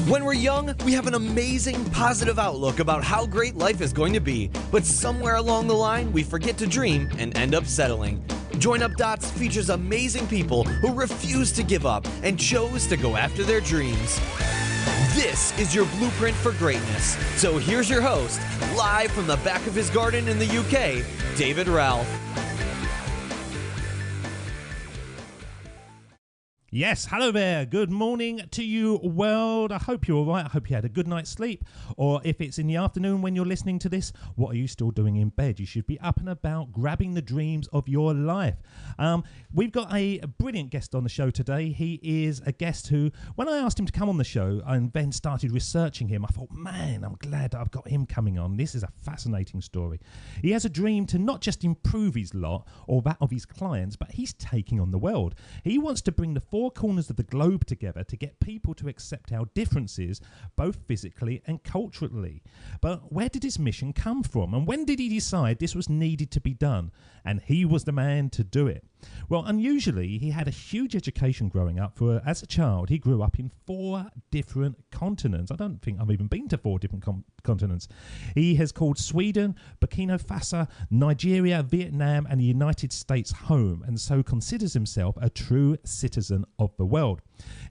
When we're young, we have an amazing, positive outlook about how great life is going to be, but somewhere along the line, we forget to dream and end up settling. Join Up Dots features amazing people who refuse to give up and chose to go after their dreams. This is your blueprint for greatness. So here's your host, live from the back of his garden in the UK, David Ralph. Yes, hello there. Good morning to you, world. I hope you're all right. I hope you had a good night's sleep. Or if it's in the afternoon when you're listening to this, what are you still doing in bed? You should be up and about, grabbing the dreams of your life. We've got a brilliant guest on the show today. He is a guest who, when I asked him to come on the show and then started researching him, I thought, man, I'm glad that I've got him coming on. This is a fascinating story. He has a dream to not just improve his lot or that of his clients, but he's taking on the world. He wants to bring the four corners of the globe together to get people to accept our differences, both physically and culturally. But where did his mission come from? And when did he decide this was needed to be done? And he was the man to do it. Well, unusually, he had a huge education growing up. As a child, he grew up in 4 different continents. I don't think I've even been to 4 different continents. He has called Sweden, Burkina Faso, Nigeria, Vietnam, and the United States home, and so considers himself a true citizen of the world.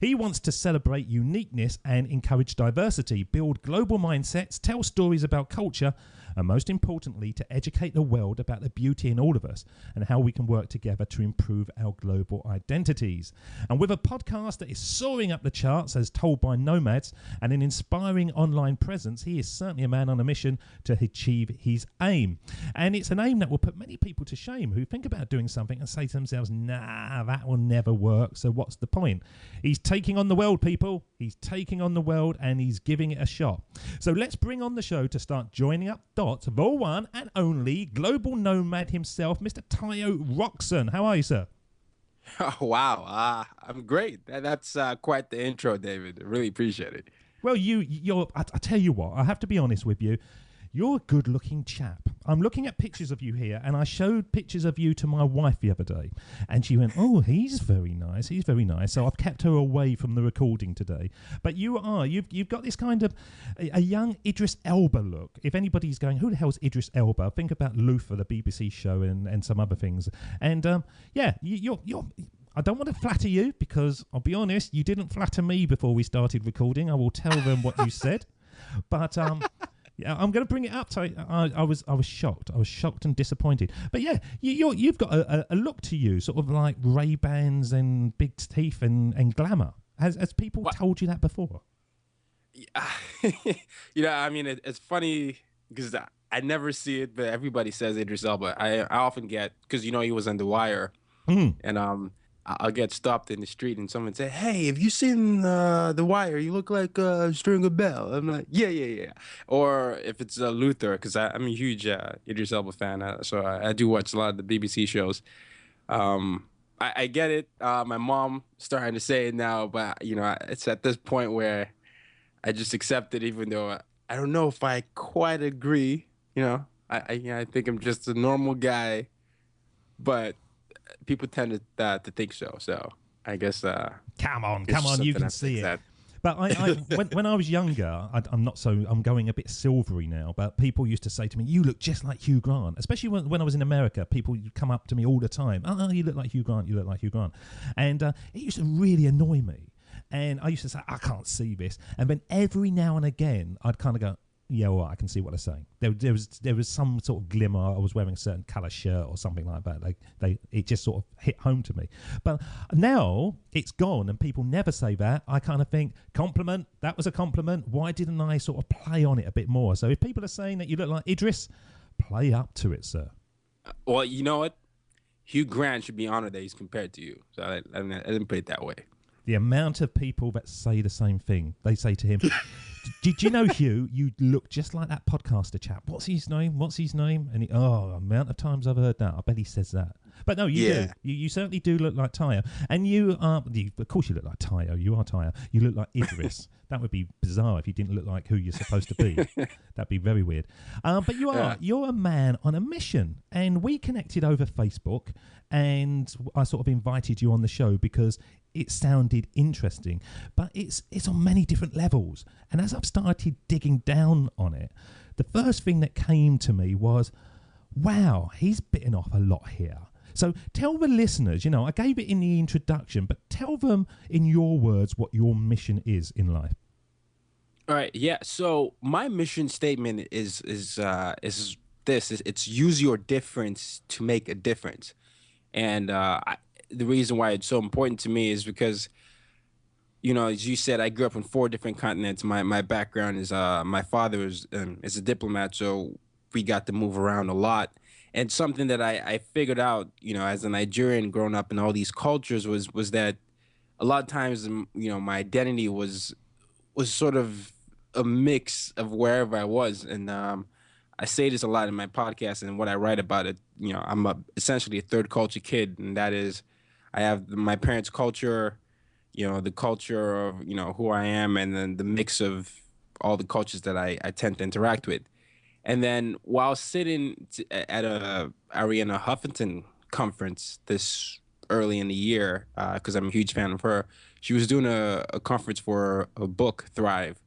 He wants to celebrate uniqueness and encourage diversity, build global mindsets, tell stories about culture, and most importantly, to educate the world about the beauty in all of us and how we can work together to improve our global identities. And with a podcast that is soaring up the charts as told by Nomads and an inspiring online presence, he is certainly a man on a mission to achieve his aim. And it's an aim that will put many people to shame who think about doing something and say to themselves, nah, that will never work, so what's the point? He's taking on the world, people. He's taking on the world and he's giving it a shot. So let's bring on the show to start joining up dots, the one and only global nomad himself, Mr. Tayo Rockson. How are you, sir? Oh, wow. I'm great. That's quite the intro, David. I really appreciate it. Well, I tell you what, I have to be honest with you. You're a good-looking chap. I'm looking at pictures of you here, and I showed pictures of you to my wife the other day, and she went, oh, he's very nice, he's very nice. So I've kept her away from the recording today. But you've got this kind of a young Idris Elba look. If anybody's going, who the hell's Idris Elba? Think about Luther, the BBC show, and some other things. And you're I don't want to flatter you because, I'll be honest, you didn't flatter me before we started recording. I will tell them what you said. But yeah, I'm going to bring it up. So I was shocked. I was shocked and disappointed. But yeah, you've got a look to you, sort of like Ray-Bans and big teeth and glamour. Has people told you that before? I mean, it's funny because I never see it, but everybody says Idris Elba. I often get, because he was on The Wire, and I'll get stopped in the street and someone say, hey, have you seen The Wire? You look like String a Bell. I'm like, yeah. Or if it's Luther, because I'm a huge Idris Elba fan, so I do watch a lot of the BBC shows. I get it. My mom starting to say it now, but it's at this point where I just accept it, even though I don't know if I quite agree. I think I'm just a normal guy, but people tend to think so. So I guess. Come on, you can see it. But when I was younger, I'm going a bit silvery now, but people used to say to me, you look just like Hugh Grant. Especially when I was in America, people would come up to me all the time. Oh, you look like Hugh Grant, you look like Hugh Grant. And it used to really annoy me. And I used to say, I can't see this. And then every now and again, I'd kind of go, yeah, well, I can see what they're saying. There was some sort of glimmer. I was wearing a certain colour shirt or something like that. It just sort of hit home to me. But now it's gone, and people never say that. I kind of think, compliment. That was a compliment. Why didn't I sort of play on it a bit more? So if people are saying that you look like Idris, play up to it, sir. Well, you know what? Hugh Grant should be honored that he's compared to you. So I didn't put it that way. The amount of people that say the same thing, they say to him, did you know, Hugh, you look just like that podcaster chap. What's his name? And the amount of times I've heard that, I bet he says that. But no, you do. Yeah. You certainly do look like Tayo. And you are, of course you look like Tayo. You are Tayo. You look like Idris. That would be bizarre if you didn't look like who you're supposed to be. That'd be very weird. But you are. Yeah. You're a man on a mission. And we connected over Facebook, and I sort of invited you on the show because it sounded interesting. But it's on many different levels. And as I've started digging down on it, the first thing that came to me was, wow, he's bitten off a lot here. So tell the listeners, I gave it in the introduction, but tell them in your words what your mission is in life. All right. Yeah. So my mission statement is this: it's use your difference to make a difference. And the reason why it's so important to me is because, as you said, I grew up on 4 different continents. My background is my father is a diplomat, so we got to move around a lot. And something that I figured out, as a Nigerian growing up in all these cultures was that a lot of times, my identity was sort of a mix of wherever I was. And I say this a lot in my podcast and what I write about it. I'm essentially a third culture kid, and that is I have my parents' culture, the culture of, who I am, and then the mix of all the cultures that I tend to interact with. And then while sitting at a Ariana Huffington conference this early in the year, because I'm a huge fan of her, she was doing a conference for a book, Thrive.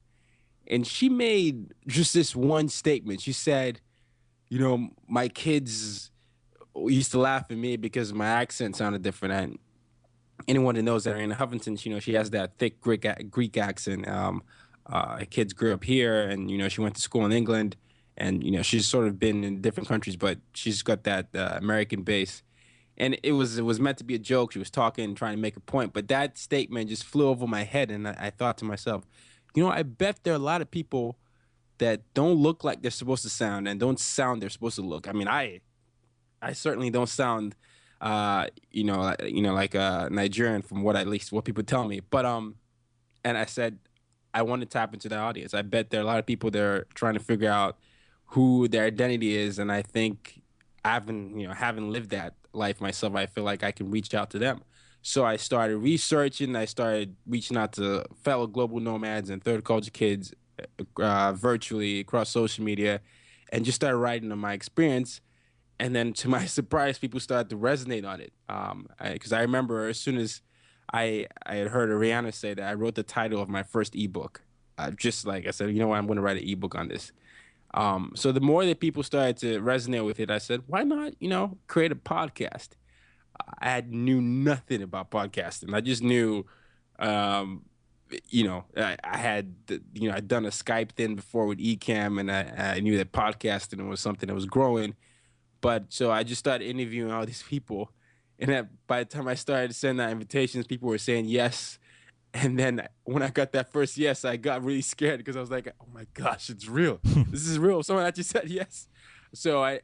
And she made just this one statement. She said, my kids used to laugh at me because my accent sounded different. And anyone that knows that Ariana Huffington, she has that thick Greek accent. Kids grew up here, and, she went to school in England. And, she's sort of been in different countries, but she's got that American base. And it was meant to be a joke. She was talking, trying to make a point. But that statement just flew over my head. And I thought to myself, I bet there are a lot of people that don't look like they're supposed to sound and don't sound they're supposed to look. I mean, I certainly don't sound, like a Nigerian from at least what people tell me. But and I said, I want to tap into that audience. I bet there are a lot of people that are trying to figure out who their identity is, and I think having lived that life myself, I feel like I can reach out to them. So I started researching. I started reaching out to fellow global nomads and third culture kids virtually across social media, and just started writing on my experience. And then, to my surprise, people started to resonate on it. Because I remember as soon as I had heard Rihanna say that, I wrote the title of my first ebook. Just like I said, what, I'm going to write an ebook on this. So the more that people started to resonate with it, I said, why not, create a podcast? I knew nothing about podcasting. I just knew, I had, I'd done a Skype thing before with Ecamm, and I knew that podcasting was something that was growing. But so I just started interviewing all these people. And by the time I started sending out invitations, people were saying yes. And then when I got that first yes, I got really scared because I was like, oh my gosh, it's real. This is real. Someone actually said yes. So I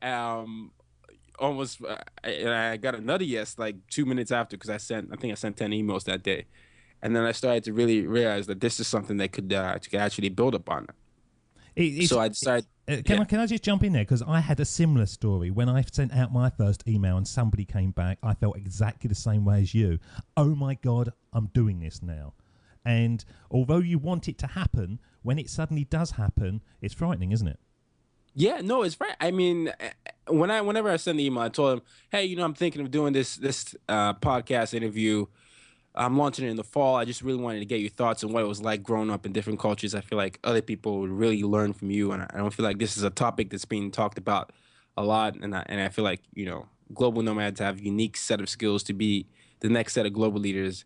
got another yes like 2 minutes after, because I think I sent 10 emails that day. And then I started to really realize that this is something that could actually build upon. So I decided. Can I just jump in there? Because I had a similar story. When I sent out my first email and somebody came back, I felt exactly the same way as you. Oh my God, I'm doing this now. And although you want it to happen, when it suddenly does happen, it's frightening, isn't it? Yeah, no, it's right. I mean, whenever I send the email, I told him, hey, I'm thinking of doing this podcast interview. I'm launching it in the fall. I just really wanted to get your thoughts on what it was like growing up in different cultures. I feel like other people would really learn from you, and I don't feel like this is a topic that's being talked about a lot. And I feel like, global nomads have a unique set of skills to be the next set of global leaders.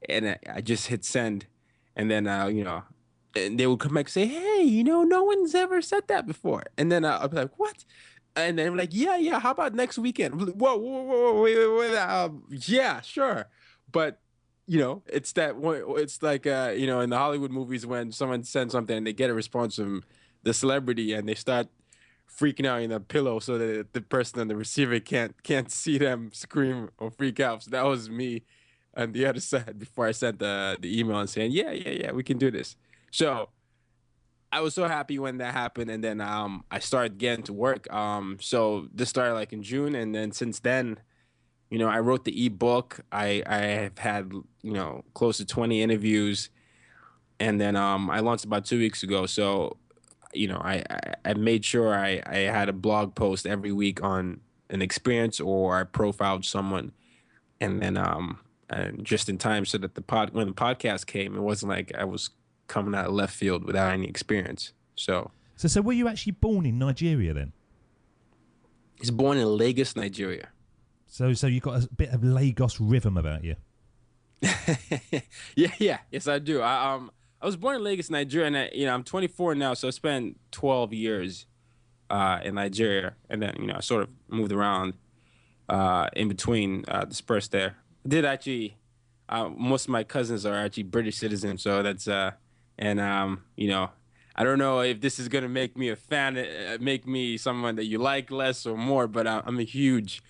And I just hit send, and then and they would come back and say, hey, no one's ever said that before. And then I'll be like, what? And then I'm like, yeah. How about next weekend? Whoa, wait. Yeah, sure. But it's that one. It's like in the Hollywood movies when someone sends something and they get a response from the celebrity and they start freaking out in a pillow so that the person on the receiver can't see them scream or freak out. So that was me on the other side before I sent the email and saying, yeah, we can do this. So I was so happy when that happened, and then I started getting to work. So this started like in June, and then since then, I wrote the ebook. I have had, close to 20 interviews, and then I launched about 2 weeks ago. So, I made sure I had a blog post every week on an experience, or I profiled someone, and then and just in time so that when the podcast came, it wasn't like I was coming out of left field without any experience. So were you actually born in Nigeria then? He's born in Lagos, Nigeria. So you got a bit of Lagos rhythm about you. Yeah, yes, I do. I was born in Lagos, Nigeria, and I'm 24 now, so I spent 12 years in Nigeria, and then I sort of moved around in between, dispersed there. I did actually. Most of my cousins are actually British citizens, so that's and I don't know if this is gonna make me a fan, make me someone that you like less or more, but I'm a huge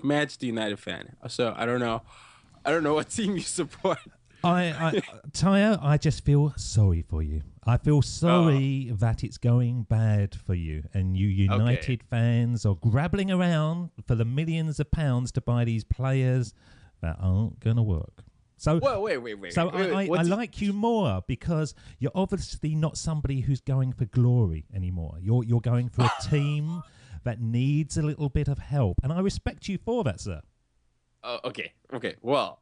Manchester United fan. So I don't know what team you support. Taya, I just feel sorry for you. I feel sorry that it's going bad for you, and you United fans are grabbling around for the millions of pounds to buy these players that aren't gonna work. So wait. So I like you more because you're obviously not somebody who's going for glory anymore. You're going for a team that needs a little bit of help, and I respect you for that, sir. Okay. Well,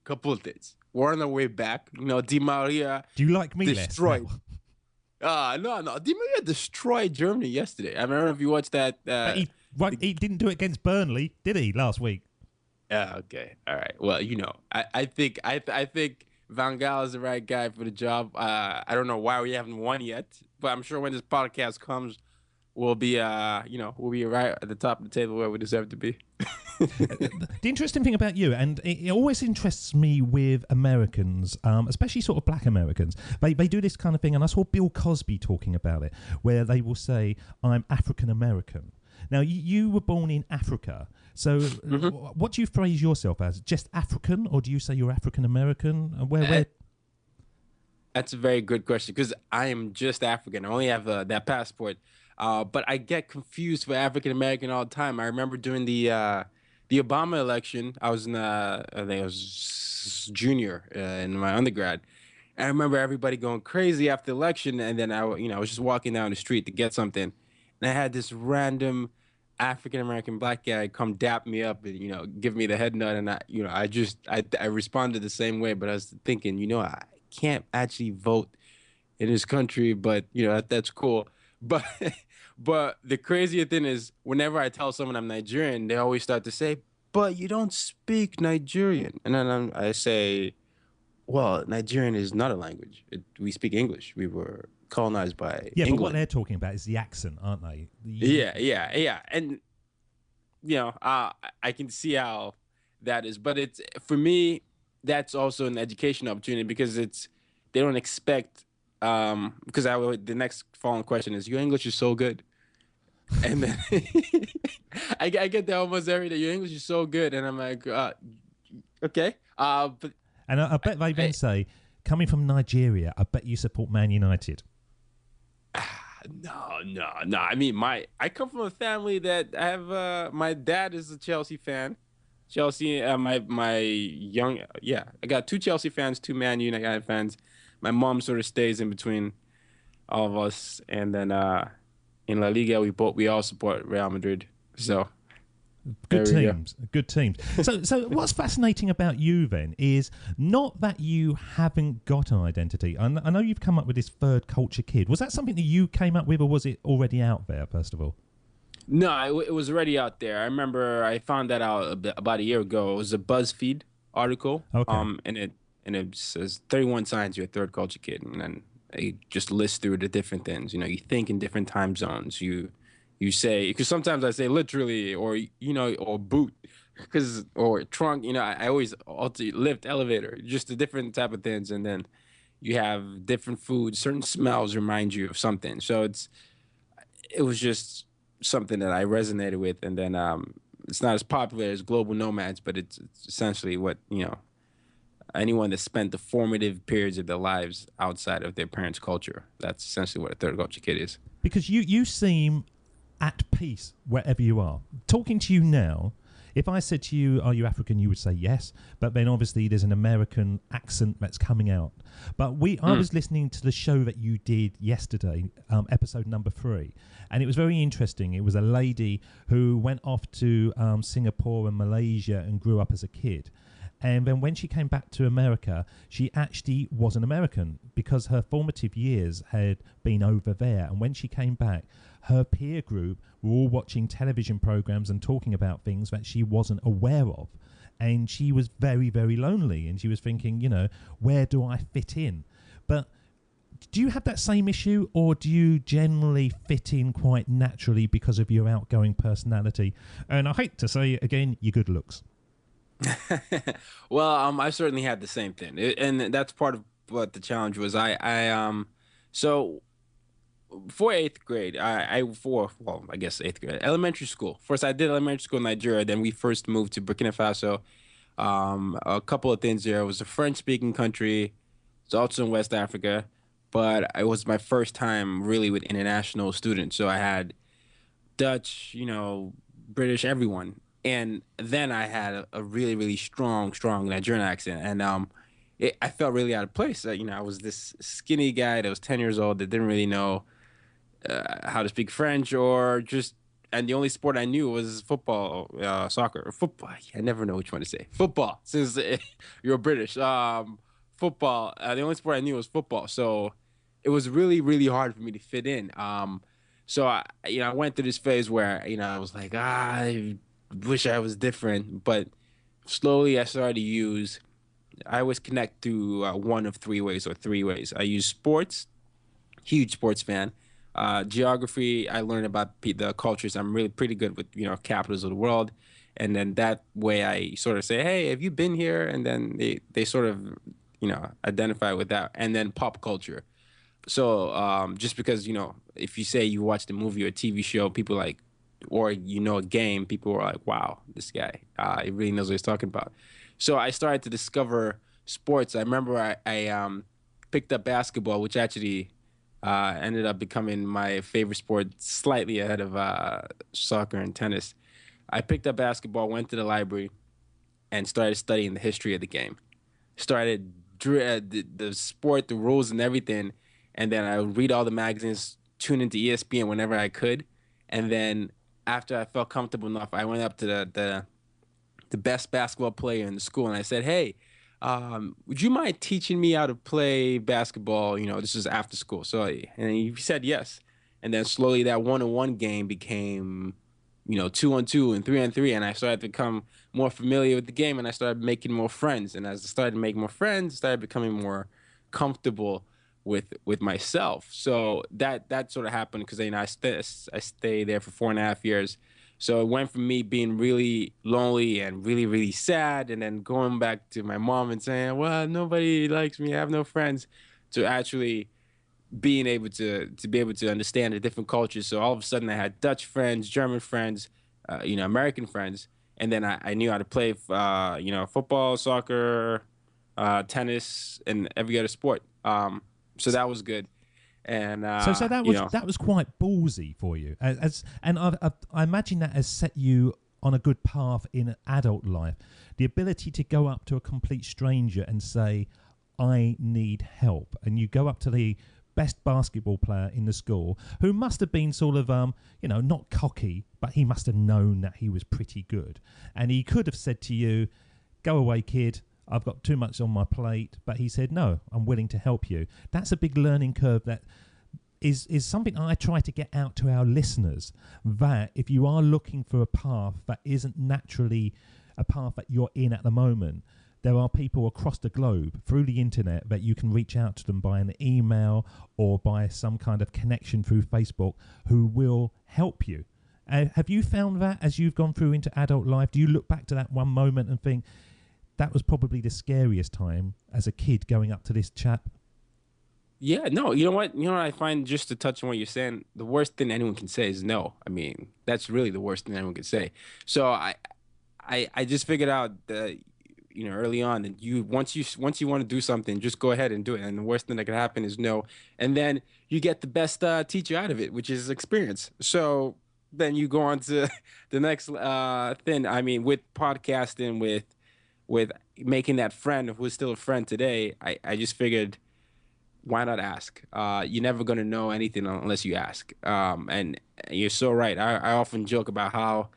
couple of things. We're on our way back. Di Maria. Do you like me destroyed? less? No. Di Maria destroyed Germany yesterday. I don't know if you watched that. He didn't do it against Burnley, did he, last week? Okay. All right. Well, I think Van Gaal is the right guy for the job. I don't know why we haven't won yet, but I'm sure when this podcast comes, we'll be we'll be right at the top of the table where we deserve to be. The interesting thing about you, and it always interests me with Americans, especially sort of black Americans, they do this kind of thing, and I saw Bill Cosby talking about it, where they will say, I'm African American. Now, you were born in Africa, so what do you phrase yourself as? Just African, or do you say you're African American? Where? That's a very good question, because I am just African. I only have that passport, but I get confused for African American all the time. I remember during the Obama election, I was I think I was junior in my undergrad. I remember everybody going crazy after the election, and then I was just walking down the street to get something. And I had this random African-American black guy come dap me up and, give me the head nod. And I responded the same way, but I was thinking, I can't actually vote in this country, but that's cool. But the crazier thing is whenever I tell someone I'm Nigerian, they always start to say, but you don't speak Nigerian. And then I say, well, Nigerian is not a language. We speak English. We were colonized by England. But what they're talking about is the accent, aren't they? Yeah. And I can see how that is, but it's for me that's also an education opportunity because they don't expect because the next following question is your English is so good, and then I get that almost every day. Your English is so good, and I'm like, okay, but. And I bet they then say, coming from Nigeria, I bet you support Man United. No. I mean, I come from a family that I have. My dad is a Chelsea fan. Chelsea. I got two Chelsea fans, two Man United fans. My mom sort of stays in between all of us, and then in La Liga we all support Real Madrid. So. Good teams. So what's fascinating about you then is not that you haven't got an identity. I know you've come up with this third culture kid. Was that something that you came up with, or was it already out there, first of all? No, it was already out there. I remember I found that out about a year ago. It was a BuzzFeed article. Okay. And it says 31 signs you're a third culture kid, and then it just lists through the different things. You think in different time zones. You say, because sometimes I say literally, or or boot, or trunk. I always lift, elevator, just the different type of things, and then you have different foods. Certain smells remind you of something. So it was just something that I resonated with, and then it's not as popular as global nomads, but it's essentially what anyone that spent the formative periods of their lives outside of their parents' culture. That's essentially what a third culture kid is. Because you seem at peace wherever you are. Talking to you now, if I said to you, are you African, you would say yes. But then obviously there's an American accent that's coming out. But I was listening to the show that you did yesterday, episode number 3, and it was very interesting. It was a lady who went off to Singapore and Malaysia and grew up as a kid. And then when she came back to America, she actually wasn't American because her formative years had been over there. And when she came back, her peer group were all watching television programs and talking about things that she wasn't aware of. And she was very, very lonely. And she was thinking, you know, where do I fit in? But do you have that same issue, or do you generally fit in quite naturally because of your outgoing personality? And I hate to say it again, your good looks. Well, I certainly had the same thing, and that's part of what the challenge was. So for 8th grade, I guess 8th grade, elementary school. First, I did elementary school in Nigeria. Then we first moved to Burkina Faso. A couple of things there. It was a French-speaking country. It's also in West Africa, but it was my first time really with international students. So I had Dutch, you know, British, everyone. And then I had a really, really strong Nigerian accent. And I felt really out of place. You know, I was this skinny guy that was 10 years old that didn't really know how to speak French and the only sport I knew was football, soccer, or football. I never know which one to say. Football, since you're British. Football, the only sport I knew was football. So it was really, really hard for me to fit in. So I went through this phase where, I was like, I wish I was different, but slowly I started to I always connect through one of 3 ways or 3 ways. I use sports, huge sports fan. Geography, I learned about the cultures. I'm really pretty good with, capitals of the world. And then that way I sort of say, hey, have you been here? And then they sort of, identify with that. And then pop culture. So just because, if you say you watched a movie or a TV show, people like, or a game, people were like, wow, this guy, he really knows what he's talking about. So I started to discover sports. I remember I picked up basketball, which actually ended up becoming my favorite sport, slightly ahead of soccer and tennis. I picked up basketball, went to the library, and started studying the history of the game. Started the sport, the rules, and everything. And then I would read all the magazines, tune into ESPN whenever I could. And then after I felt comfortable enough, I went up to the best basketball player in the school, and I said, hey, would you mind teaching me how to play basketball? This is after school. And he said yes. And then slowly that 1-on-1 game became, 2-on-2 and 3-on-3. And I started to become more familiar with the game, and I started making more friends. And as I started to make more friends, I started becoming more comfortable with myself. So that sort of happened because I stayed there for 4.5 years. So it went from me being really lonely and really, really sad, and then going back to my mom and saying, well, nobody likes me, I have no friends, to actually being able to be able to understand the different cultures. So all of a sudden I had Dutch friends, German friends, American friends, and then I knew how to play, football, soccer, tennis, and every other sport. So that was good. And so that was quite ballsy for you, I imagine that has set you on a good path in adult life. The ability to go up to a complete stranger and say, I need help, and you go up to the best basketball player in the school, who must have been sort of not cocky, but he must have known that he was pretty good, and he could have said to you, go away, kid, I've got too much on my plate. But he said, no, I'm willing to help you. That's a big learning curve that is something I try to get out to our listeners, that if you are looking for a path that isn't naturally a path that you're in at the moment, there are people across the globe through the internet that you can reach out to them by an email or by some kind of connection through Facebook who will help you. Have you found that as you've gone through into adult life? Do you look back to that one moment and think, that was probably the scariest time as a kid going up to this chap? Yeah, no, you know what I find, just to touch on what you're saying, the worst thing anyone can say is no. I mean, that's really the worst thing anyone can say. So I just figured out that, early on, that once you want to do something, just go ahead and do it. And the worst thing that can happen is no. And then you get the best teacher out of it, which is experience. So then you go on to the next thing. I mean, with podcasting, with making that friend who's still a friend today, I just figured, why not ask? You're never gonna know anything unless you ask. And you're so right. I often joke about how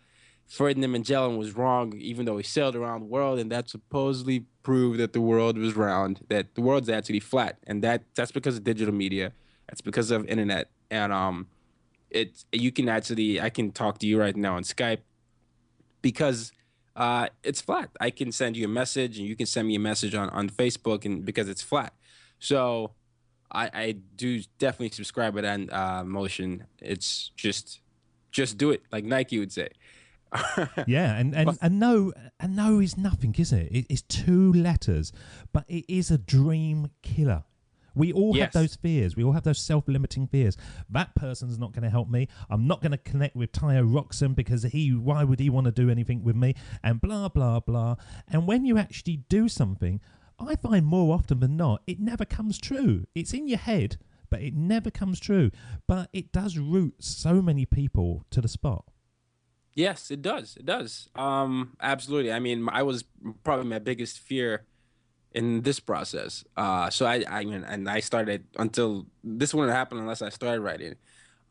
Ferdinand Magellan was wrong, even though he sailed around the world, and that supposedly proved that the world was round, that the world's actually flat, and that's because of digital media. That's because of internet, and I can talk to you right now on Skype because it's flat. I can send you a message, and you can send me a message on Facebook, and because it's flat. So I do definitely subscribe to that motion. It's just do it, like Nike would say. Yeah, and no is nothing, is it? It's two letters, but it is a dream killer. We all have those fears. We all have those self-limiting fears. That person's not going to help me. I'm not going to connect with Rockson because why would he want to do anything with me? And blah, blah, blah. And when you actually do something, I find more often than not, it never comes true. It's in your head, but it never comes true. But it does root so many people to the spot. Yes, it does. It does. Absolutely. I mean, I was probably my biggest fear in this process. So I started until this wouldn't happen unless I started writing.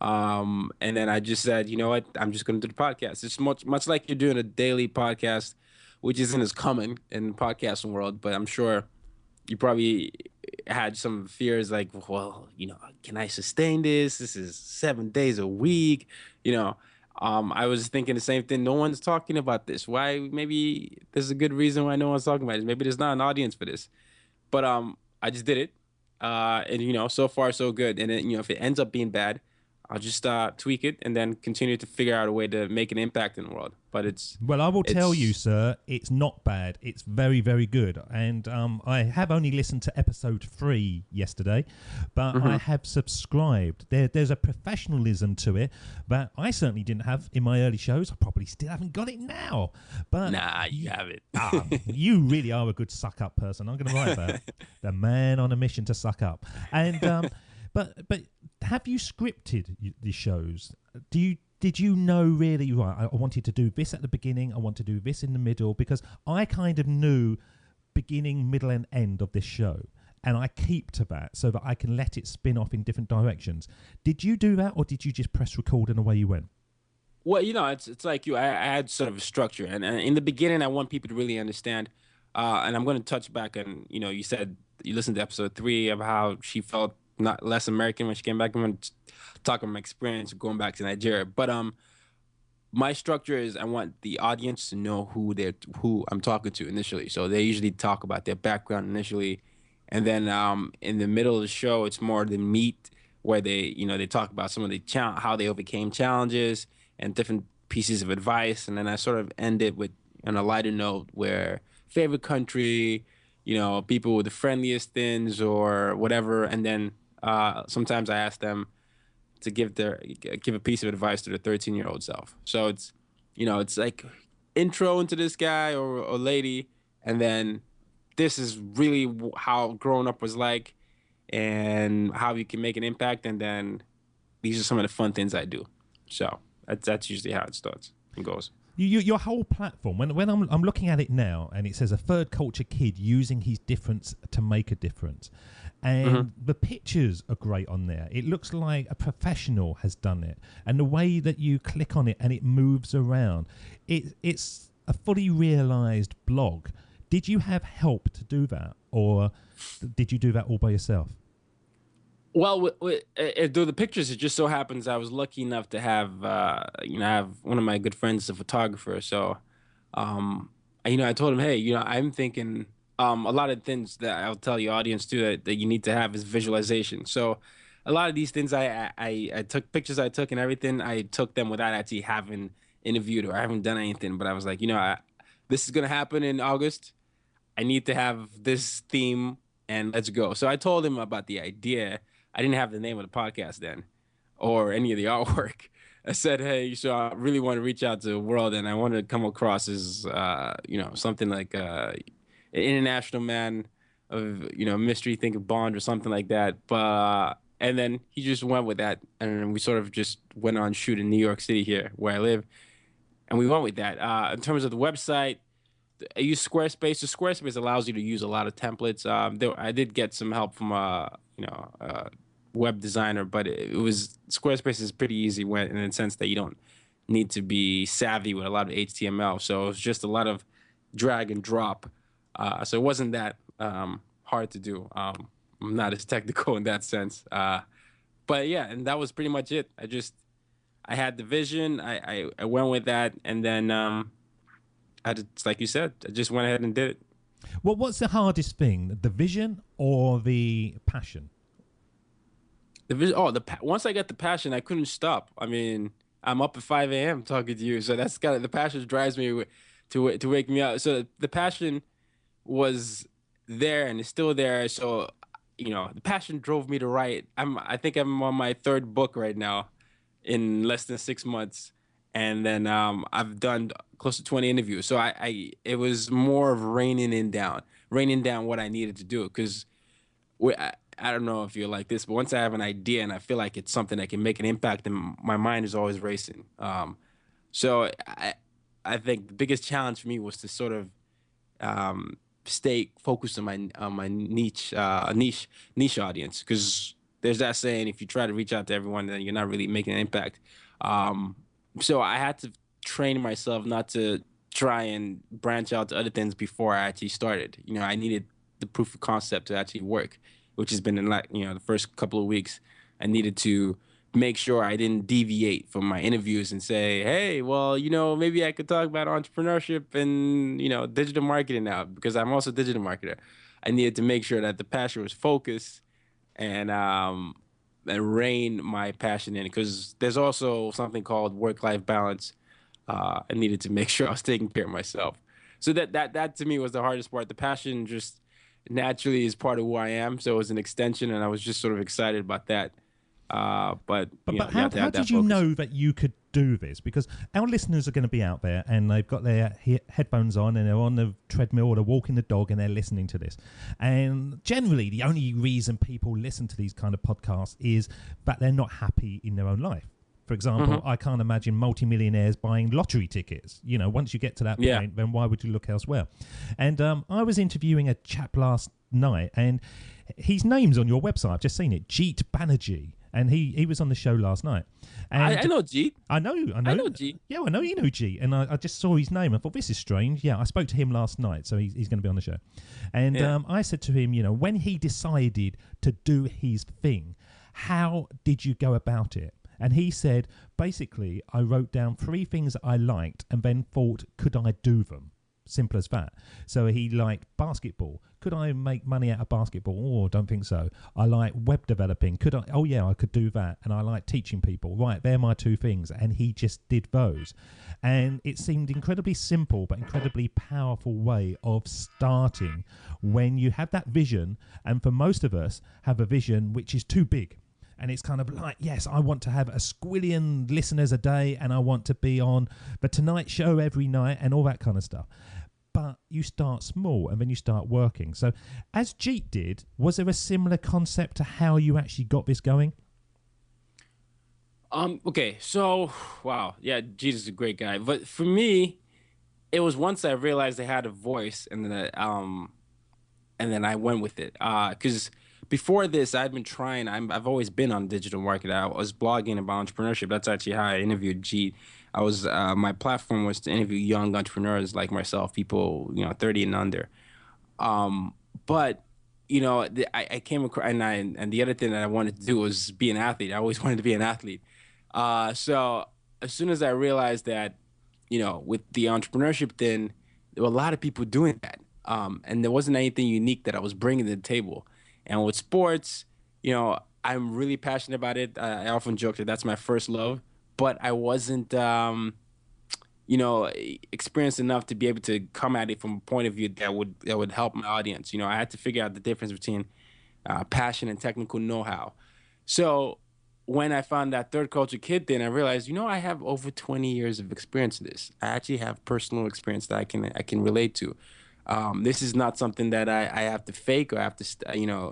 And then I just said, you know what? I'm just going to do the podcast. It's much like you're doing a daily podcast, which isn't as common in the podcasting world, but I'm sure you probably had some fears like, well, can I sustain this? This is 7 days a week, I was thinking the same thing. No one's talking about this. Why? Maybe there's a good reason why no one's talking about it. Maybe there's not an audience for this. But I just did it. And so far so good. And then, if it ends up being bad, I'll just tweak it and then continue to figure out a way to make an impact in the world. But I will tell you, sir, it's not bad. It's very, very good. And I have only listened to episode 3 yesterday, but I have subscribed. There's a professionalism to it that I certainly didn't have in my early shows. I probably still haven't got it now. But nah, you have it. You really are a good suck up person. I'm going to write that. The man on a mission to suck up. And but have you scripted the shows? Did you know really, right, I wanted to do this at the beginning, I want to do this in the middle? Because I kind of knew beginning, middle and end of this show, and I keep to that so that I can let it spin off in different directions. Did you do that, or did you just press record and away you went? Well, it's like you. I had sort of a structure, and in the beginning, I want people to really understand. And I'm going to touch back on, you said you listened to episode 3 of how she felt not less American when she came back. I'm going to talk about my experience going back to Nigeria. But my structure is I want the audience to know who I'm talking to initially. So they usually talk about their background initially, and then in the middle of the show, it's more the meat where they talk about some of the how they overcame challenges and different pieces of advice, and then I sort of end it with on a lighter note where favorite country, people with the friendliest things or whatever, and then sometimes I ask them to give a piece of advice to the 13-year-old self. So it's like intro into this guy or lady, and then this is really how growing up was like and how you can make an impact, and then these are some of the fun things I do. So that's usually how it starts and goes. Your whole platform, when I'm looking at it now, and it says a third culture kid using his difference to make a difference, and the pictures are great on there. It looks like a professional has done it, and the way that you click on it and it moves around, it's a fully realized blog. Did you have help to do that, or did you do that all by yourself? Well, the pictures, it just so happens I was lucky enough to have, I have one of my good friends is a photographer. So, I told him, hey, I'm thinking a lot of things that I'll tell your audience too that you need to have is visualization. So a lot of these things I took pictures I took and everything, I took them without actually having interviewed or I haven't done anything. But I was like, this is going to happen in August. I need to have this theme and let's go. So I told him about the idea. I didn't have the name of the podcast then or any of the artwork. I said, hey, so I really want to reach out to the world and I want to come across as, something like an international man of, mystery, think of Bond or something like that. But And then he just went with that, and then we sort of just went on shoot in New York City here, where I live, and we went with that. In terms of the website, I use Squarespace. So Squarespace allows you to use a lot of templates. I did get some help from a web designer, but it was Squarespace is pretty easy when in the sense that you don't need to be savvy with a lot of HTML. So it was just a lot of drag and drop. So it wasn't that hard to do. I'm not as technical in that sense. But yeah, and that was pretty much it. I had the vision. I went with that, and then like you said, I just went ahead and did it. Well, what's the hardest thing, the vision or the passion? The vision. Oh, once I got the passion, I couldn't stop. I mean, I'm up at 5 a.m. talking to you, so that's kind of the passion drives me to wake me up. So the passion was there and it's still there. So the passion drove me to write. I think I'm on my third book right now, in less than 6 months, and then I've done close to 20 interviews. So it was more of raining down what I needed to do, because I don't know if you're like this, but once I have an idea and I feel like it's something that can make an impact, then my mind is always racing. So I think the biggest challenge for me was to sort of stay focused on my niche audience, because there's that saying, if you try to reach out to everyone, then you're not really making an impact. So I had to train myself not to try and branch out to other things before I actually started. I needed the proof of concept to actually work, which has been in the first couple of weeks. I needed to make sure I didn't deviate from my interviews and say, hey, well, maybe I could talk about entrepreneurship and, digital marketing now, because I'm also a digital marketer. I needed to make sure that the passion was focused and rein my passion in, because there's also something called work-life balance. I needed to make sure I was taking care of myself. So that to me was the hardest part. The passion just naturally is part of who I am, so it was an extension, and I was just sort of excited about that. But how did you know that you could do this? Because our listeners are going to be out there and they've got their headphones on and they're on the treadmill or they're walking the dog and they're listening to this. And generally, the only reason people listen to these kind of podcasts is that they're not happy in their own life. For example, I can't imagine multimillionaires buying lottery tickets. Once you get to that point, then why would you look elsewhere? And I was interviewing a chap last night, and his name's on your website. I've just seen it, Jeet Banerjee. And he was on the show last night. And I know Jeet. I know Jeet. Yeah, I know you know Jeet. And I just saw his name. I thought, this is strange. Yeah, I spoke to him last night, so he's going to be on the show. And I said to him, when he decided to do his thing, how did you go about it? And he said, basically, I wrote down 3 things that I liked and then thought, could I do them? Simple as that. So he liked basketball. Could I make money out of basketball? Oh, don't think so. I like web developing. Could I? Oh, yeah, I could do that. And I like teaching people. Right, they're my 2 things. And he just did those. And it seemed incredibly simple, but incredibly powerful way of starting when you have that vision. And for most of us, have a vision which is too big. And it's kind of like, yes, I want to have a squillion listeners a day and I want to be on the Tonight Show every night and all that kind of stuff. But you start small and then you start working. So as Jeet did, was there a similar concept to how you actually got this going? Okay, so, wow. Yeah, Jeet is a great guy. But for me, it was once I realized I had a voice and then I went with it. Because before this, I'd been trying. I've always been on digital marketing. I was blogging about entrepreneurship. That's actually how I interviewed Jeet. My platform was to interview young entrepreneurs like myself, people 30 and under. But I came across, and the other thing that I wanted to do was be an athlete. I always wanted to be an athlete. So as soon as I realized that, with the entrepreneurship thing, there were a lot of people doing that, and there wasn't anything unique that I was bringing to the table. And with sports, I'm really passionate about it. I often joke that that's my first love, but I wasn't, experienced enough to be able to come at it from a point of view that would help my audience. I had to figure out the difference between passion and technical know-how. So when I found that third culture kid thing, I realized, I have over 20 years of experience in this. I actually have personal experience that I can relate to. This is not something that I have to fake or I have to,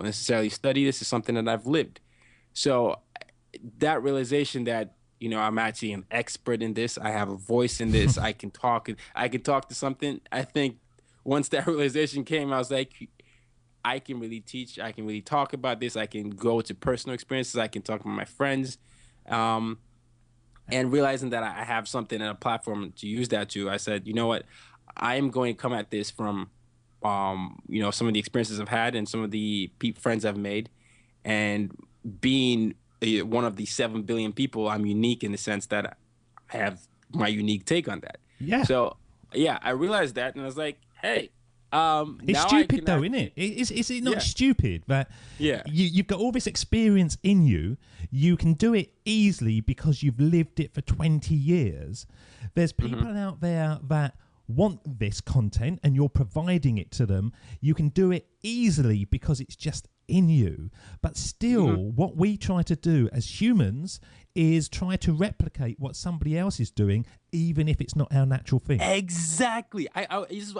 necessarily study. This is something that I've lived. So that realization that, you know, I'm actually an expert in this, I have a voice in this, I can talk to something. I think once that realization came, I was like, I can really teach, I can really talk about this, I can go to personal experiences, I can talk to my friends. Um, and realizing that I have something and a platform to use that to, I said, you know what, I am going to come at this from, you know, some of the experiences I've had and some of the friends I've made, and being one of the 7 billion people, I'm unique in the sense that I have my unique take on that. Yeah. So yeah, I realized that, and I was like, hey, it's now stupid though, isn't it? Is it not Yeah. stupid that Yeah. you've got all this experience in you? You can do it easily because you've lived it for 20 years. There's people out there that want this content and you're providing it to them. You can do it easily because it's just in you. But still, what we try to do as humans is try to replicate what somebody else is doing, even if it's not our natural thing. Exactly. I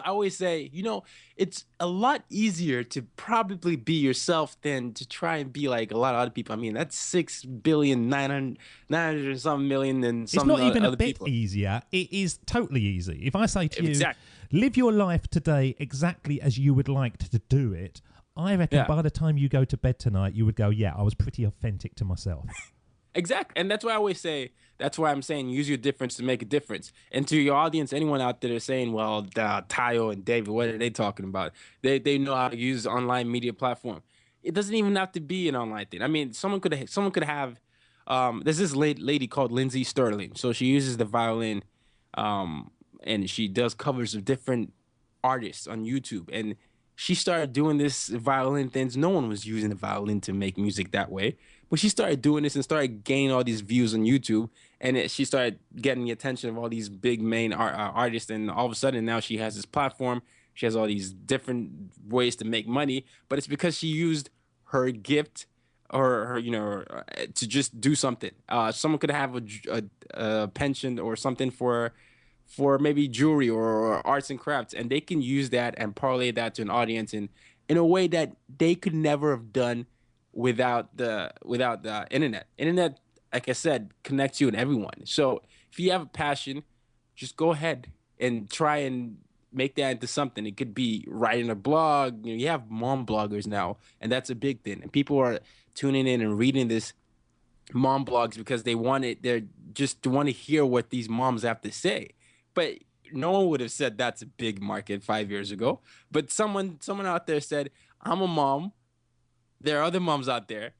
always say, you know, it's a lot easier to probably be yourself than to try and be like a lot of other people. I mean, that's 6 billion, 900 some million and some It's not even other a bit people. easier. It is totally easy. If I say to you, Exactly. live your life today exactly as you would like to do it, I reckon Yeah. by the time you go to bed tonight, you would go, yeah, I was pretty authentic to myself. Exactly. And that's why I always say, that's why I'm saying use your difference to make a difference. And to your audience, anyone out there saying, well, Tayo and David, what are they talking about? They know how to use online media platform. It doesn't even have to be an online thing. I mean, someone could have there's this lady called Lindsay Sterling. So she uses the violin, and she does covers of different artists on YouTube. And she started doing this violin things. No one was using the violin to make music that way, but she started doing this and started gaining all these views on YouTube. And she started getting the attention of all these big main artists. And all of a sudden now she has this platform. She has all these different ways to make money, but it's because she used her gift or her, you know, to just do something. Someone could have a pension or something for maybe jewelry or arts and crafts, and they can use that and parlay that to an audience in a way that they could never have done without the internet. Internet, like I said, connects you and everyone. So if you have a passion, just go ahead and try and make that into something. It could be writing a blog. You know, you have mom bloggers now, and that's a big thing. And people are tuning in and reading this mom blogs because they want it. They're just want to hear what these moms have to say. But no one would have said that's a big market 5 years ago. But someone out there said, I'm a mom. There are other moms out there.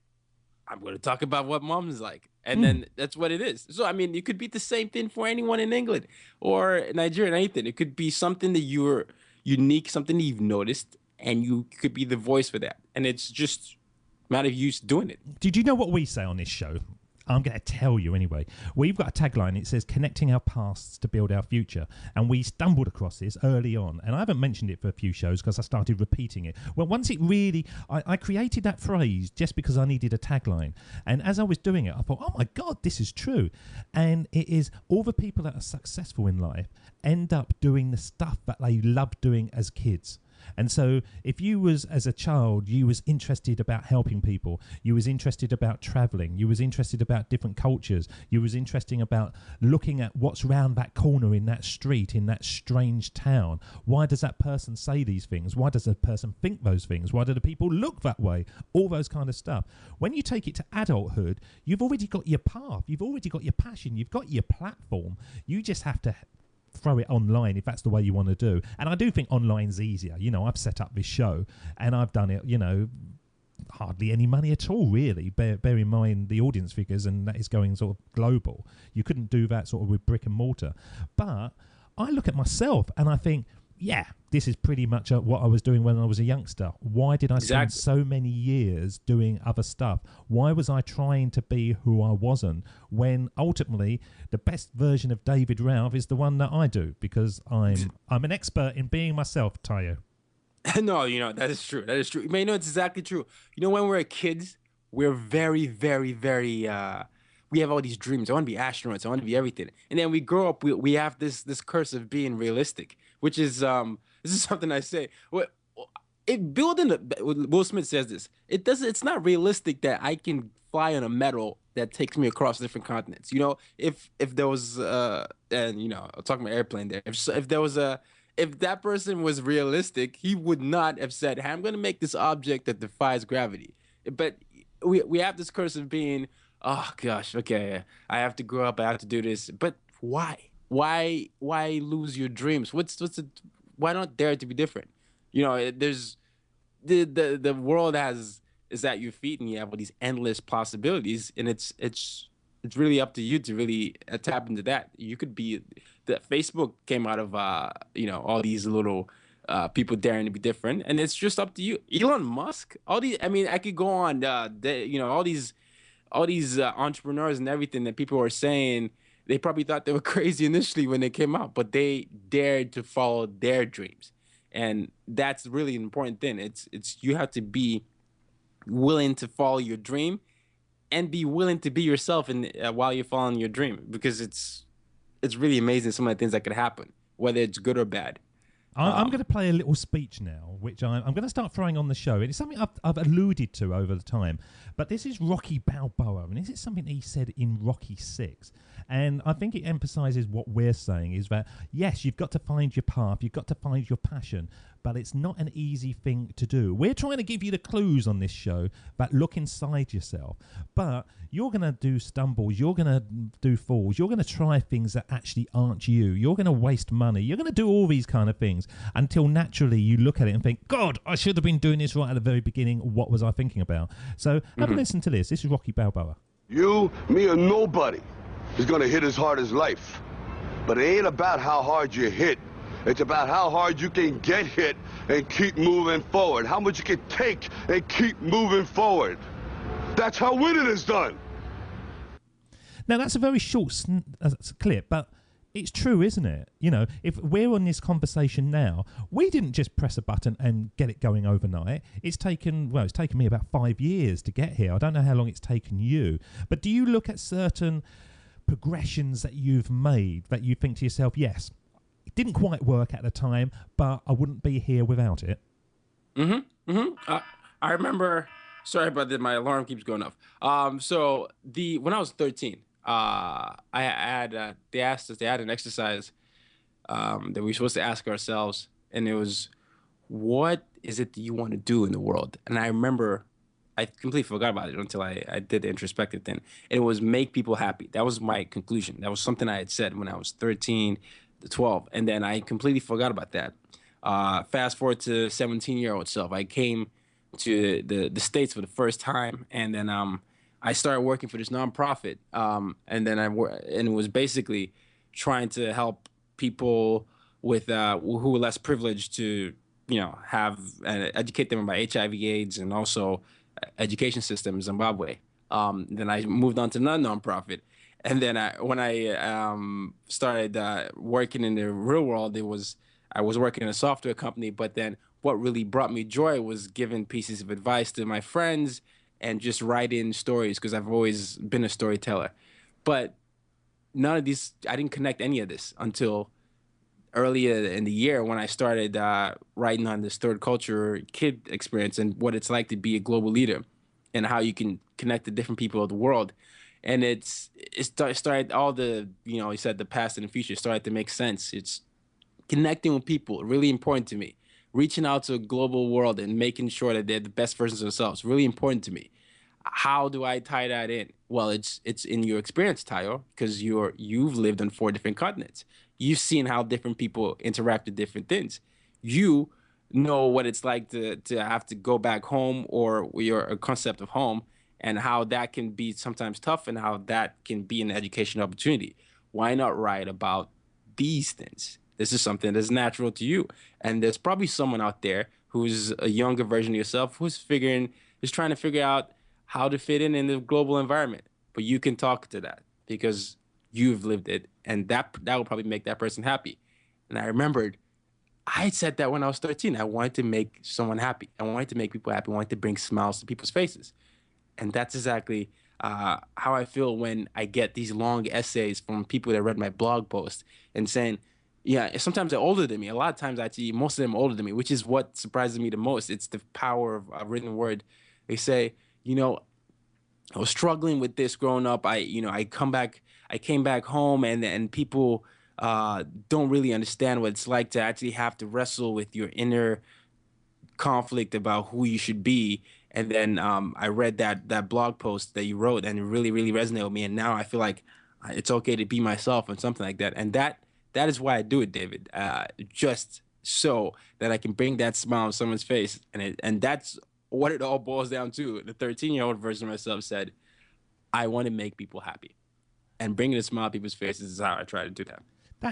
I'm going to talk about what mom is like. And then that's what it is. So, I mean, it could be the same thing for anyone in England or Nigeria, anything. It could be something that you're unique, something that you've noticed, and you could be the voice for that. And it's just a matter of you doing it. Did you know what we say on this show? I'm going to tell you anyway. We've got a tagline. It says, connecting our pasts to build our future. And we stumbled across this early on. And I haven't mentioned it for a few shows because I started repeating it. Well, once it really, I created that phrase just because I needed a tagline. And as I was doing it, I thought, oh my God, this is true. And it is all the people that are successful in life end up doing the stuff that they loved doing as kids. And so if you was, as a child, you was interested about helping people, you was interested about traveling, you was interested about different cultures, you was interested about looking at what's round that corner in that street, in that strange town. Why does that person say these things? Why does that person think those things? Why do the people look that way? All those kind of stuff. When you take it to adulthood, you've already got your path, you've already got your passion, you've got your platform. You just have to throw it online if that's the way you want to do. And I do think online's easier. You know, I've set up this show and I've done it, you know, hardly any money at all, really. Bear in mind the audience figures, and that is going sort of global. You couldn't do that sort of with brick and mortar. But I look at myself and I think, yeah, this is pretty much what I was doing when I was a youngster. Why did I spend so many years doing other stuff? Why was I trying to be who I wasn't when ultimately the best version of David Ralph is the one that I do, because I'm an expert in being myself, Tayo. No, you know, that is true. That is true. You may know it's exactly true. You know, when we're kids, we're very, very, very, we have all these dreams. I want to be astronauts. I want to be everything. And then we grow up, we have this curse of being realistic, which is, this is something I say. it building a, Will Smith says this. It's not realistic that I can fly on a metal that takes me across different continents. You know, if there was and you know, I'm talking about airplane there. If there was a if that person was realistic, he would not have said, "Hey, I'm going to make this object that defies gravity." But we have this curse of being, oh gosh, okay, I have to grow up, I have to do this. But why? Why lose your dreams? Why not dare to be different? You know, there's the world is at your feet, and you have all these endless possibilities, and it's really up to you to really tap into that. You could be that Facebook came out of you know, all these little people daring to be different, and it's just up to you. Elon Musk, all these. I mean, I could go on. You know, all these entrepreneurs and everything that people are saying. They probably thought they were crazy initially when they came out, but they dared to follow their dreams. And that's really an important thing. It's you have to be willing to follow your dream and be willing to be yourself while you're following your dream, because it's really amazing some of the things that could happen, whether it's good or bad. I'm going to play a little speech now, which I'm going to start throwing on the show. It's something I've alluded to over the time, but this is Rocky Balboa, and this is something he said in Rocky 6. And I think it emphasizes what we're saying is that, yes, you've got to find your path, you've got to find your passion, but it's not an easy thing to do. We're trying to give you the clues on this show, but look inside yourself. But you're going to do stumbles, you're going to do falls, you're going to try things that actually aren't you, you're going to waste money, you're going to do all these kind of things until naturally you look at it and think, God, I should have been doing this right at the very beginning. What was I thinking about? So have a listen to this. This is Rocky Balboa. You, me, or nobody is going to hit as hard as life. But it ain't about how hard you hit. It's about how hard you can get hit and keep moving forward. How much you can take and keep moving forward. That's how winning is done. Now, that's a very short clip, but it's true, isn't it? You know, if we're on this conversation now, we didn't just press a button and get it going overnight. It's taken me about 5 years to get here. I don't know how long it's taken you. But do you look at certain progressions that you've made that you think to yourself, yes, it didn't quite work at the time, but I wouldn't be here without it? I remember, sorry about that, my alarm keeps going off. So when I was 13, they asked us, they had an exercise that we were supposed to ask ourselves, and it was, what is it that you want to do in the world? And I remember I completely forgot about it until I did the introspective thing. And it was make people happy. That was my conclusion. That was something I had said when I was 13 to 12. And then I completely forgot about that. Fast forward to 17-year-old self. I came to the States for the first time. And then I started working for this nonprofit. And then and it was basically trying to help people with who were less privileged to, you know, have educate them about HIV/AIDS and also education system in Zimbabwe. Then I moved on to another nonprofit, and then when I started working in the real world, I was working in a software company. But then what really brought me joy was giving pieces of advice to my friends and just writing stories, because I've always been a storyteller. But none of these, I didn't connect any of this until earlier in the year when I started writing on this third culture kid experience and what it's like to be a global leader and how you can connect to different people of the world. And it started all the, you know, he said the past and the future started to make sense. It's connecting with people, really important to me. Reaching out to a global world and making sure that they're the best versions of themselves, really important to me. How do I tie that in? Well, it's in your experience, Tayo, because you've lived on 4 different continents. You've seen how different people interact with different things. You know what it's like to have to go back home, or your concept of home, and how that can be sometimes tough and how that can be an education opportunity. Why not write about these things? This is something that's natural to you. And there's probably someone out there who's a younger version of yourself who's trying to figure out how to fit in the global environment. But you can talk to that because you've lived it, and that will probably make that person happy. And I remembered I said that when I was 13. I wanted to make someone happy. I wanted to make people happy. I wanted to bring smiles to people's faces. And that's exactly how I feel when I get these long essays from people that read my blog post and saying, Yeah, sometimes they're older than me. A lot of times, actually, most of them are older than me, which is what surprises me the most. It's the power of a written word. They say, you know, I was struggling with this growing up. I came back home, and people don't really understand what it's like to actually have to wrestle with your inner conflict about who you should be. And then I read that blog post that you wrote, and it really, really resonated with me. And now I feel like it's okay to be myself and something like that. And that is why I do it, David. Just so that I can bring that smile on someone's face, and that's what it all boils down to. The 13-year-old version of myself said, "I want to make people happy," and bringing a smile on people's faces is how I try to do that.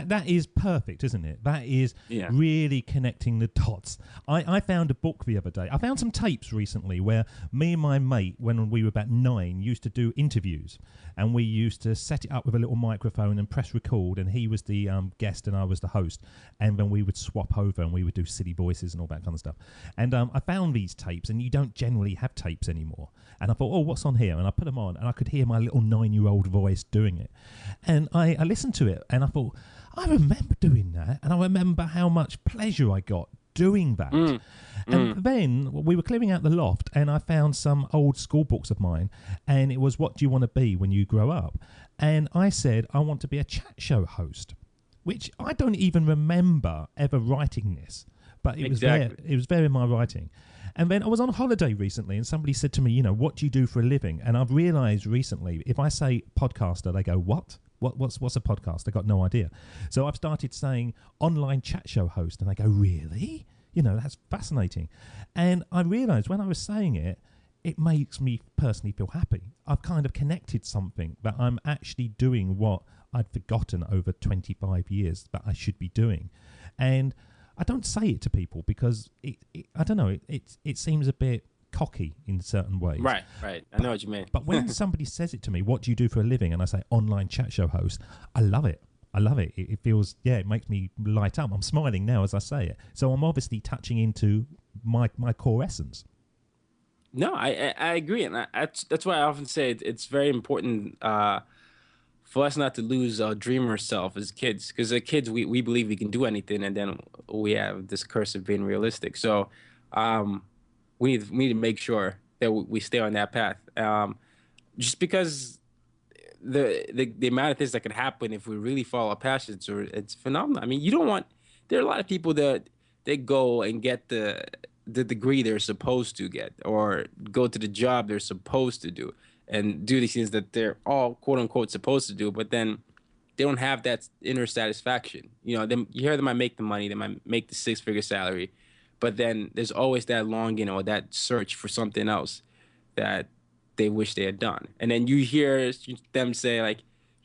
That is perfect, isn't it? That is really connecting the dots. I found a book the other day. I found some tapes recently where me and my mate, when we were about 9, used to do interviews. And we used to set it up with a little microphone and press record, and he was the guest and I was the host. And then we would swap over and we would do silly voices and all that kind of stuff. And I found these tapes, and you don't generally have tapes anymore. And I thought, oh, what's on here? And I put them on, and I could hear my little 9-year-old voice doing it. And I listened to it, and I thought, I remember doing that, and I remember how much pleasure I got doing that. And then we were clearing out the loft, and I found some old school books of mine, and it was, what do you want to be when you grow up? And I said, I want to be a chat show host, which I don't even remember ever writing this, but it was there in my writing. And then I was on holiday recently, and somebody said to me, what do you do for a living? And I've realised recently, if I say podcaster, they go, what? What's a podcast? I got no idea. So I've started saying online chat show host, and they go, really? That's fascinating. And I realised when I was saying it, it makes me personally feel happy. I've kind of connected something that I'm actually doing what I'd forgotten over 25 years that I should be doing. And I don't say it to people because I don't know, it seems a bit cocky in certain ways. Right. I know what you mean. But when somebody says it to me, what do you do for a living? And I say online chat show host, I love it. It feels, it makes me light up. I'm smiling now as I say it. So I'm obviously touching into my core essence. No, I agree. And that's why I often say it's very important for us not to lose our dreamer self as kids. Because as kids, we believe we can do anything, and then we have this curse of being realistic. So we need to make sure that we stay on that path. Just because the amount of things that could happen if we really follow our passions, it's phenomenal. I mean, there are a lot of people that they go and get the degree they're supposed to get, or go to the job they're supposed to do, and do these things that they're all quote unquote supposed to do, but then they don't have that inner satisfaction. You hear they might make the money, they might make the 6-figure salary, but then there's always that longing or that search for something else that they wish they had done. And then you hear them say, like,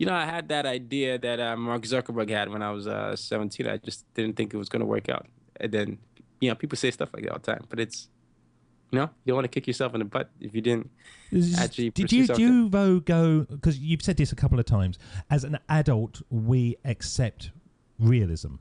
I had that idea that Mark Zuckerberg had when I was 17. I just didn't think it was going to work out. And then, people say stuff like that all the time. But it's, you don't want to kick yourself in the butt if you didn't actually pursue something. Did you, though, go, because you've said this a couple of times, as an adult, we accept realism.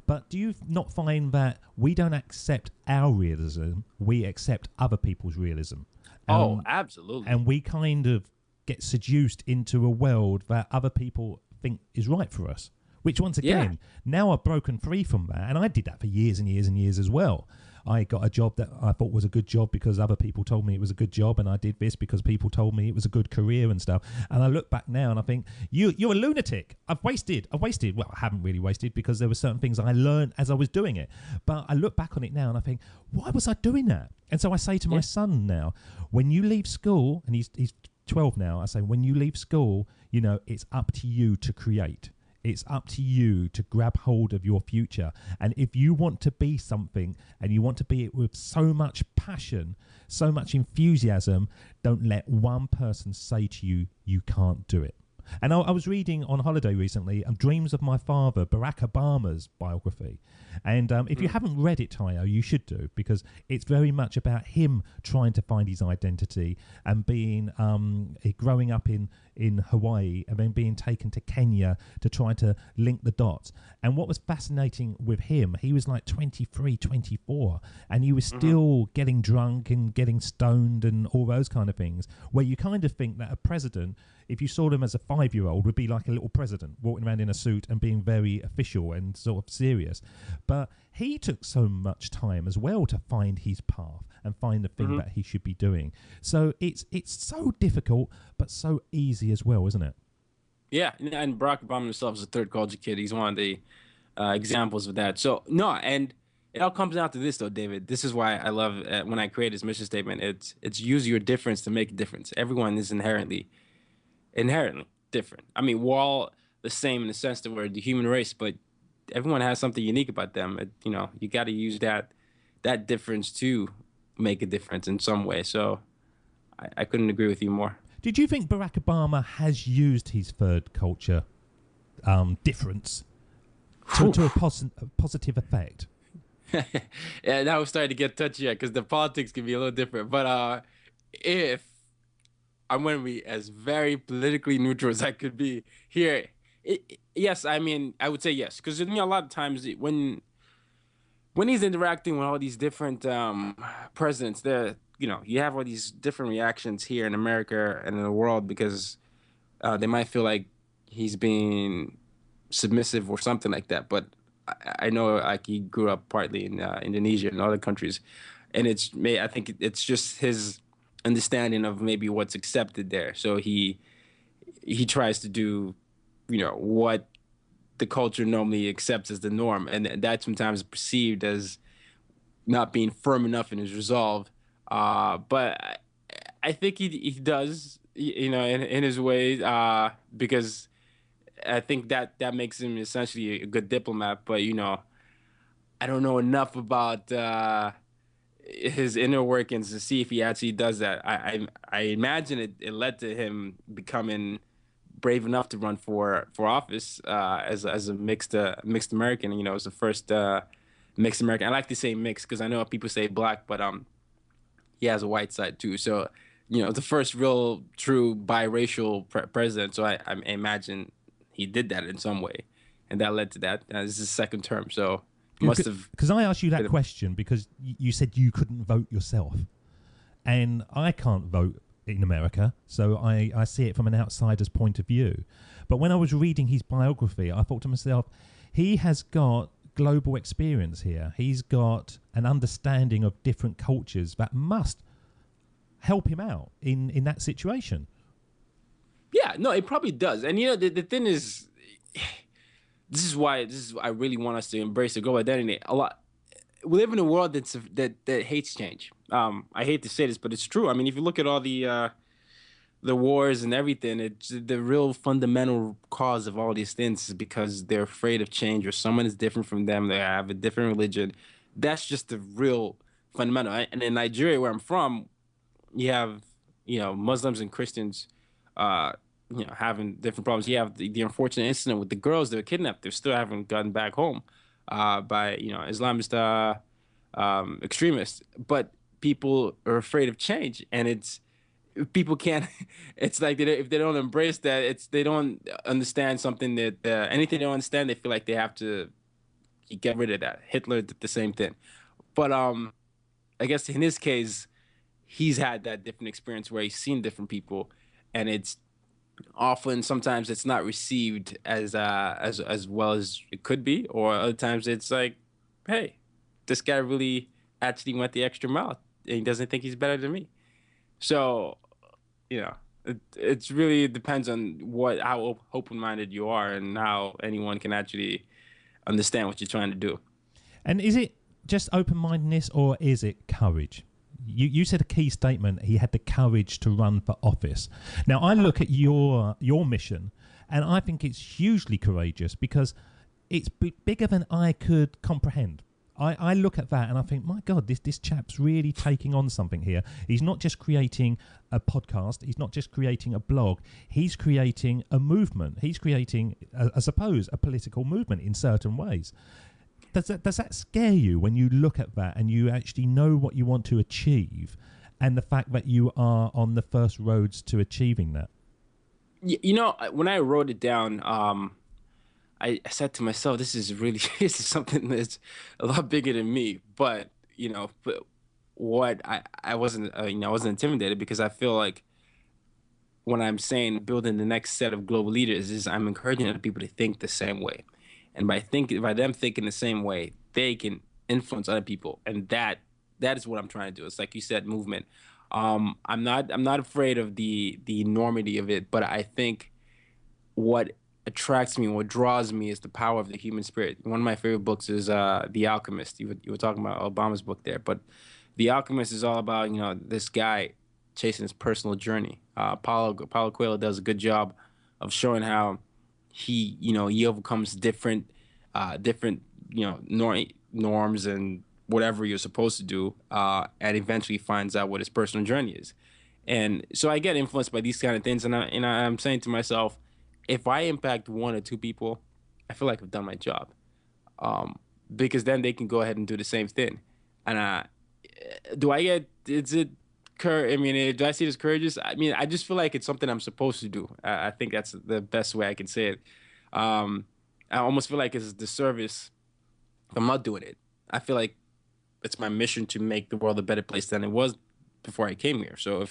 But do you not find that we don't accept our realism, we accept other people's realism? Oh, absolutely. And we kind of get seduced into a world that other people think is right for us, which once again, now I've broken free from that. And I did that for years and years and years as well. I got a job that I thought was a good job because other people told me it was a good job, and I did this because people told me it was a good career and stuff. And I look back now and I think, you're a lunatic. I've wasted. Well, I haven't really wasted because there were certain things I learned as I was doing it. But I look back on it now and I think, why was I doing that? And so I say to my son now, when you leave school, and he's 12 now, I say, when you leave school, it's up to you to create. It's up to you to grab hold of your future. And if you want to be something, and you want to be it with so much passion, so much enthusiasm, don't let one person say to you, you can't do it. And I was reading on holiday recently Dreams of My Father, Barack Obama's biography. And if you haven't read it, Tayo, you should do, because it's very much about him trying to find his identity and being growing up in in Hawaii and then being taken to Kenya to try to link the dots. And what was fascinating with him, he was like 23, 24, and he was still getting drunk and getting stoned and all those kind of things, where you kind of think that a president, if you saw them as a 5-year-old, would be like a little president walking around in a suit and being very official and sort of serious. But he took so much time as well to find his path and find the thing that he should be doing. So it's so difficult, but so easy as well, isn't it? Yeah, and Barack Obama himself is a third culture kid. He's one of the examples of that. So, no, and it all comes down to this, though, David. This is why I love when I create this mission statement. It's use your difference to make a difference. Everyone is inherently different. I mean, we're all the same in the sense that we're the human race, but everyone has something unique about them. You got to use that difference to make a difference in some way. So I couldn't agree with you more. Did you think Barack Obama has used his third culture difference to a positive effect? Yeah, now we're starting to get touchy because the politics can be a little different. But if I'm going to be as very politically neutral as I could be here, yes, I mean, I would say yes. Because a lot of times when he's interacting with all these different presidents, you have all these different reactions here in America and in the world because they might feel like he's being submissive or something like that. But I know like he grew up partly in Indonesia and other countries, and I think it's just his understanding of maybe what's accepted there. So he tries to do, what the culture normally accepts as the norm, and that sometimes is perceived as not being firm enough in his resolve. But I think he does, in his way, because I think that makes him essentially a good diplomat. But I don't know enough about his inner workings to see if he actually does that. I imagine it led to him becoming brave enough to run for office as a mixed American. As the first mixed American. I like to say mixed because I know people say black, but he has a white side too. So the first real true biracial president. So I imagine he did that in some way, and that led to that. This is his second term, so must have. Because I asked you that question because you said you couldn't vote yourself, and I can't vote in America, so I see it from an outsider's point of view. But when I was reading his biography, I thought to myself, he has got global experience here. He's got an understanding of different cultures that must help him out in that situation. Yeah, no, it probably does. And the thing is, this is why I really want us to embrace the global identity a lot. We live in a world that hates change. I hate to say this, but it's true. I mean, if you look at all the wars and everything, it's the real fundamental cause of all these things is because they're afraid of change, or someone is different from them. They have a different religion. That's just the real fundamental. And in Nigeria, where I'm from, you have Muslims and Christians having different problems. You have the unfortunate incident with the girls that were kidnapped. They still haven't gotten back home by Islamist extremists. But people are afraid of change, and people can't. It's like if they don't embrace that, they don't understand something that anything they don't understand. They feel like they have to get rid of that. Hitler did the same thing, but I guess in his case, he's had that different experience where he's seen different people, and it's sometimes it's not received as well as it could be, or other times it's like, hey, this guy really actually went the extra mile, and he doesn't think he's better than me. So, it really depends on how open-minded you are and how anyone can actually understand what you're trying to do. And is it just open-mindedness, or is it courage? You said a key statement. He had the courage to run for office. Now, I look at your mission, and I think it's hugely courageous because it's bigger than I could comprehend. I look at that and I think, my God, this chap's really taking on something here. He's not just creating a podcast. He's not just creating a blog. He's creating a movement. He's creating, I suppose, a political movement in certain ways. Does that scare you when you look at that and you actually know what you want to achieve, and the fact that you are on the first roads to achieving that? When I wrote it down, I said to myself, this is really this is something that's a lot bigger than me. But what I wasn't I wasn't intimidated because I feel like when I'm saying building the next set of global leaders is I'm encouraging other people to think the same way, and by them thinking the same way, they can influence other people, and that is what I'm trying to do. It's like you said, movement. I'm not afraid of the enormity of it, but I think what attracts me, what draws me, is the power of the human spirit. One of my favorite books is The Alchemist. You were talking about Obama's book there, but The Alchemist is all about this guy chasing his personal journey. Paulo Coelho does a good job of showing how he overcomes different norms and whatever you're supposed to do, and eventually finds out what his personal journey is. And so I get influenced by these kind of things, and I'm saying to myself, if I impact one or two people, I feel like I've done my job, because then they can go ahead and do the same thing. And do I get? Is it? I mean, do I see it as courageous? I mean, I just feel like it's something I'm supposed to do. I think that's the best way I can say it. I almost feel like it's a disservice if I'm not doing it. I feel like it's my mission to make the world a better place than it was before I came here. So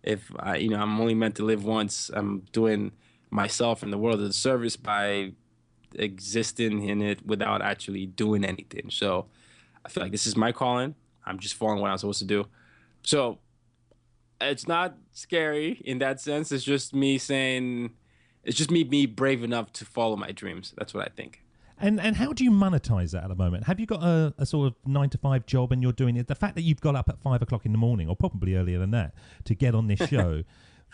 if I'm only meant to live once, I'm doing myself and the world a service by existing in it without actually doing anything. So I feel like this is my calling. I'm just following what I'm supposed to do. So it's not scary in that sense. It's just me saying, it's just me brave enough to follow my dreams. That's what I think. And how do you monetize that at the moment? Have you got a sort of 9-to-5 job and you're doing it? The fact that you've got up at 5 o'clock in the morning, or probably earlier than that, to get on this show.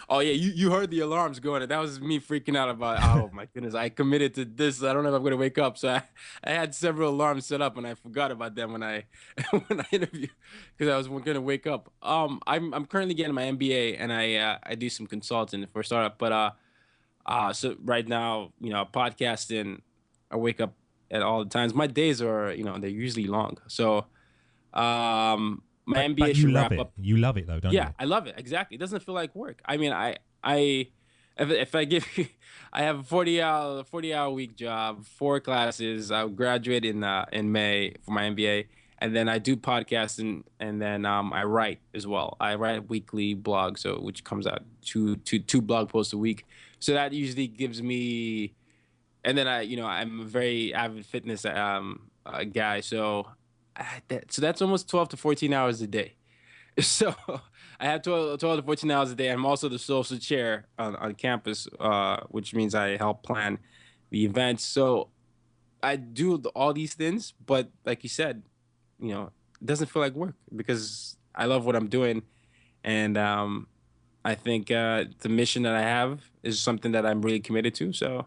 Oh yeah, you heard the alarms going, and that was me freaking out about, oh my goodness, I committed to this. I don't know if I'm gonna wake up. So I had several alarms set up, and I forgot about them when I interviewed, because I was gonna wake up. I'm currently getting my MBA, and I do some consulting for a startup. But so right now, podcasting, I wake up at all the times. My days are, they're usually long. So my MBA should wrap up. You love it though, don't you? Yeah, I love it. Exactly. It doesn't feel like work. I mean, if I give you, I have a 40-hour week job, 4 classes. I'll graduate in May for my MBA, and then I do podcasting, and then I write as well. I write a weekly blog, which comes out two blog posts a week. So that usually gives me, and then I'm a very avid fitness guy, so that's almost 12 to 14 hours a day. So I have 12 to 14 hours a day. I'm also the social chair on campus, which means I help plan the events. So I do all these things, but like you said, it doesn't feel like work because I love what I'm doing. And I think the mission that I have is something that I'm really committed to. So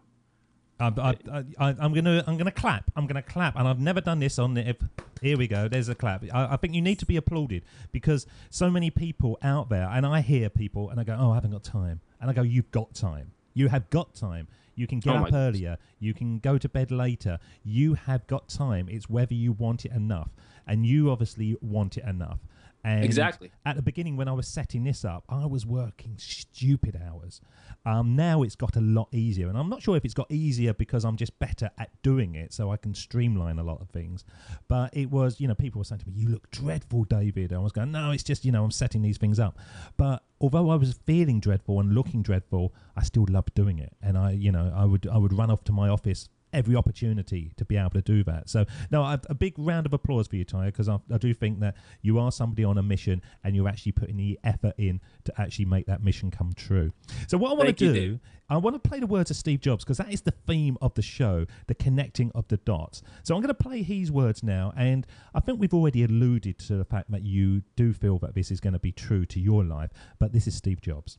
I'm gonna clap. I'm gonna clap, and I've never done this on the. Here we go. There's a clap. I think you need to be applauded because so many people out there, and I hear people, and I go, "Oh, I haven't got time," and I go, "You've got time. You have got time. You can get up earlier. You can go to bed later. You have got time. It's whether you want it enough, and you obviously want it enough." And exactly. At the beginning, when I was setting this up, I was working stupid hours. Now it's got a lot easier, and I'm not sure if it's got easier because I'm just better at doing it, so I can streamline a lot of things. But it was, people were saying to me, "You look dreadful, David." And I was going, "No, it's just, I'm setting these things up." But although I was feeling dreadful and looking dreadful, I still loved doing it, and I would run off to my office every opportunity to be able to do that. So no, a big round of applause for you, Tyre, because I do think that you are somebody on a mission and you're actually putting the effort in to actually make that mission come true. So what I want to do, I want to play the words of Steve Jobs because that is the theme of the show, the connecting of the dots. So I'm going to play his words now, and I think we've already alluded to the fact that you do feel that this is going to be true to your life, but this is Steve Jobs.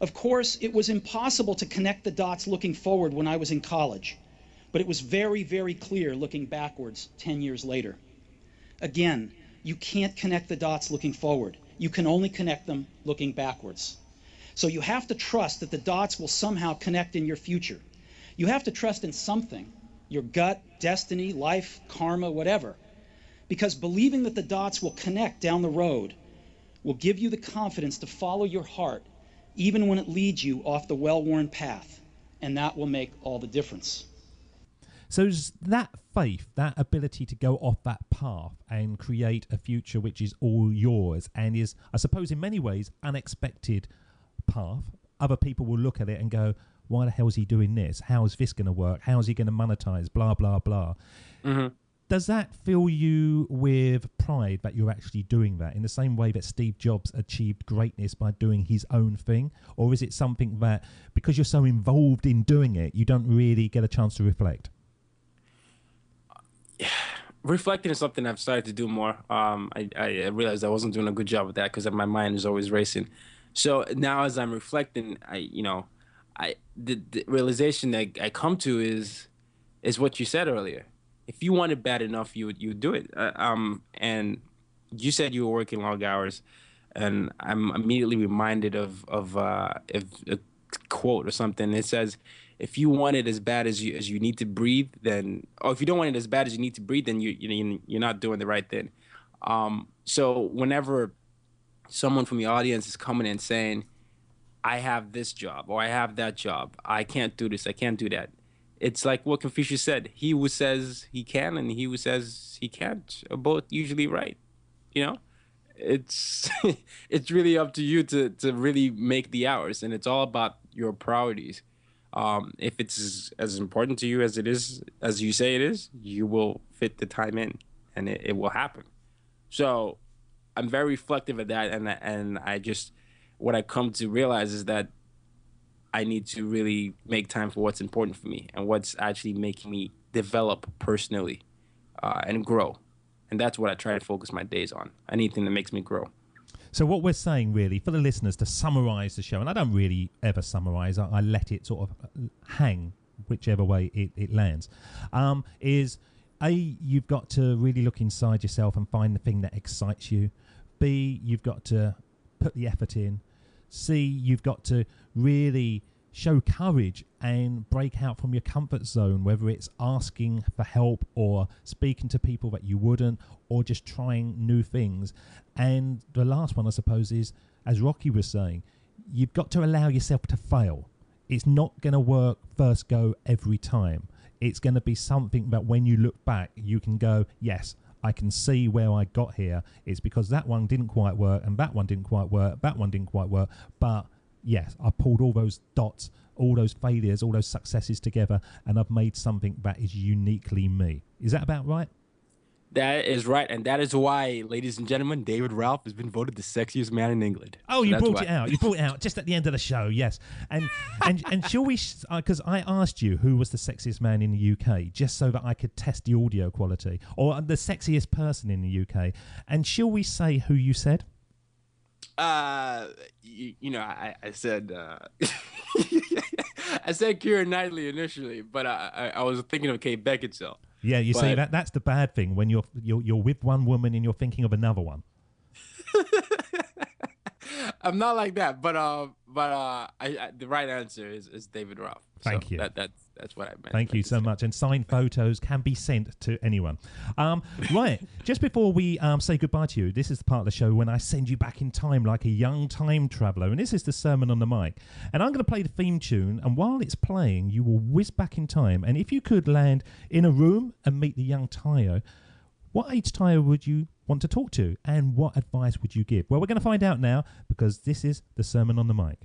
Of course, it was impossible to connect the dots looking forward when I was in college. But it was very, very clear looking backwards 10 years later. Again, you can't connect the dots looking forward. You can only connect them looking backwards. So you have to trust that the dots will somehow connect in your future. You have to trust in something, your gut, destiny, life, karma, whatever. Because believing that the dots will connect down the road will give you the confidence to follow your heart even when it leads you off the well-worn path, and that will make all the difference. So is that faith, that ability to go off that path and create a future which is all yours and is, I suppose, in many ways, unexpected path. Other people will look at it and go, why the hell is he doing this? How is this going to work? How is he going to monetize? Blah, blah, blah. Mm-hmm. Does that fill you with pride that you're actually doing that in the same way that Steve Jobs achieved greatness by doing his own thing? Or is it something that, because you're so involved in doing it, you don't really get a chance to reflect? Reflecting is something I've started to do more. I realized I wasn't doing a good job with that because my mind is always racing. So now as I'm reflecting, the realization that I come to is what you said earlier. If you want it bad enough, you would do it. And you said you were working long hours, and I'm immediately reminded of a quote or something. It says, if you want it as bad as you need to breathe, then, or if you don't want it as bad as you need to breathe, then you're not doing the right thing. So whenever someone from the audience is coming in saying, I have this job or I have that job, I can't do this, I can't do that, it's like what Confucius said: he who says he can and he who says he can't are both usually right. You know, it's it's really up to you to really make the hours, and it's all about your priorities. If it's as important to you as it is, as you say it is, you will fit the time in, and it will happen. So I'm very reflective of that, and I just, what I come to realize is that I need to really make time for what's important for me and what's actually making me develop personally and grow. And that's what I try to focus my days on. Anything that makes me grow. So what we're saying, really, for the listeners, to summarize the show, and I don't really ever summarize, I let it sort of hang whichever way it lands, is A, you've got to really look inside yourself and find the thing that excites you. B, you've got to put the effort in. C, you've got to really show courage and break out from your comfort zone, whether it's asking for help or speaking to people that you wouldn't, or just trying new things. And the last one, I suppose, is, as Rocky was saying, you've got to allow yourself to fail. It's not going to work first go every time. It's going to be something that when you look back, you can go, yes, I can see where I got here. It's because that one didn't quite work, and that one didn't quite work, that one didn't quite work. But yes, I pulled all those dots, all those failures, all those successes together, and I've made something that is uniquely me. Is that about right? That is right, and that is why, ladies and gentlemen, David Ralph has been voted the sexiest man in England. Oh, you brought it out. You brought it out just at the end of the show, yes. And shall we? Because I asked you who was the sexiest man in the UK, just so that I could test the audio quality, or the sexiest person in the UK. And shall we say who you said? I said I said Keira Knightley initially, but I was thinking of Kate Beckinsale. Yeah, you see, that's the bad thing when you're with one woman and you're thinking of another one. I'm not like that, but the right answer is David Ralph. Thank you. That's what I meant. Thank you so much. And signed photos can be sent to anyone. Right, just before we say goodbye to you, this is the part of the show when I send you back in time like a young time traveller. And this is the Sermon on the Mic. And I'm going to play the theme tune. And while it's playing, you will whiz back in time. And if you could land in a room and meet the young Tayo, what age Tayo would you want to talk to? And what advice would you give? Well, we're going to find out now, because this is the Sermon on the Mic.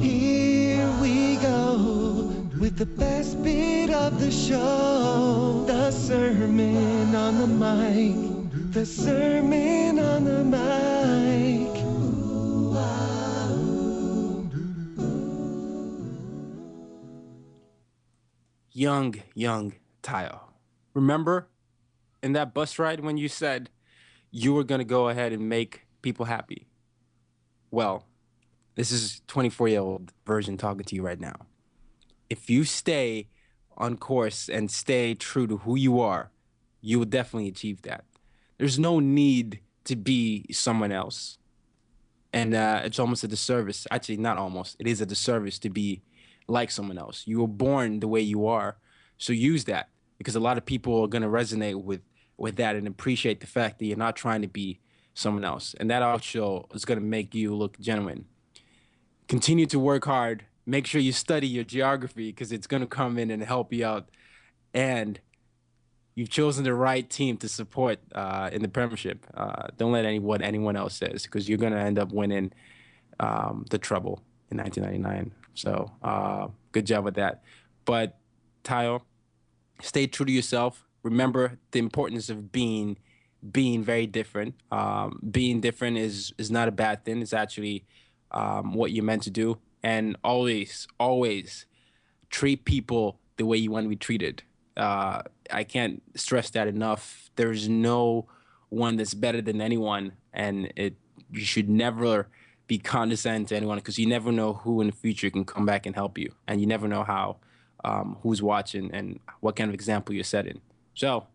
Here we go with the best bit of the show, the Sermon on the Mic, the Sermon on the Mic. Young Tayo. Remember in that bus ride when you said you were going to go ahead and make people happy? Well, this is 24-year-old version talking to you right now. If you stay on course and stay true to who you are, you will definitely achieve that. There's no need to be someone else. And it's almost a disservice. Actually, not almost. It is a disservice to be like someone else. You were born the way you are, so use that, because a lot of people are going to resonate with with that and appreciate the fact that you're not trying to be someone else. And that also is going to make you look genuine. Continue to work hard. Make sure you study your geography because it's going to come in and help you out. And you've chosen the right team to support in the Premiership. Don't let what anyone else says, because you're going to end up winning the treble in 1999. So good job with that. But Tayo, stay true to yourself. Remember the importance of being very different. Being different is not a bad thing. It's actually what you're meant to do. And always treat people the way you want to be treated. I can't stress that enough. There's no one that's better than anyone, and you should never be condescending to anyone, because you never know who in the future can come back and help you, and you never know how who's watching and what kind of example you're setting. So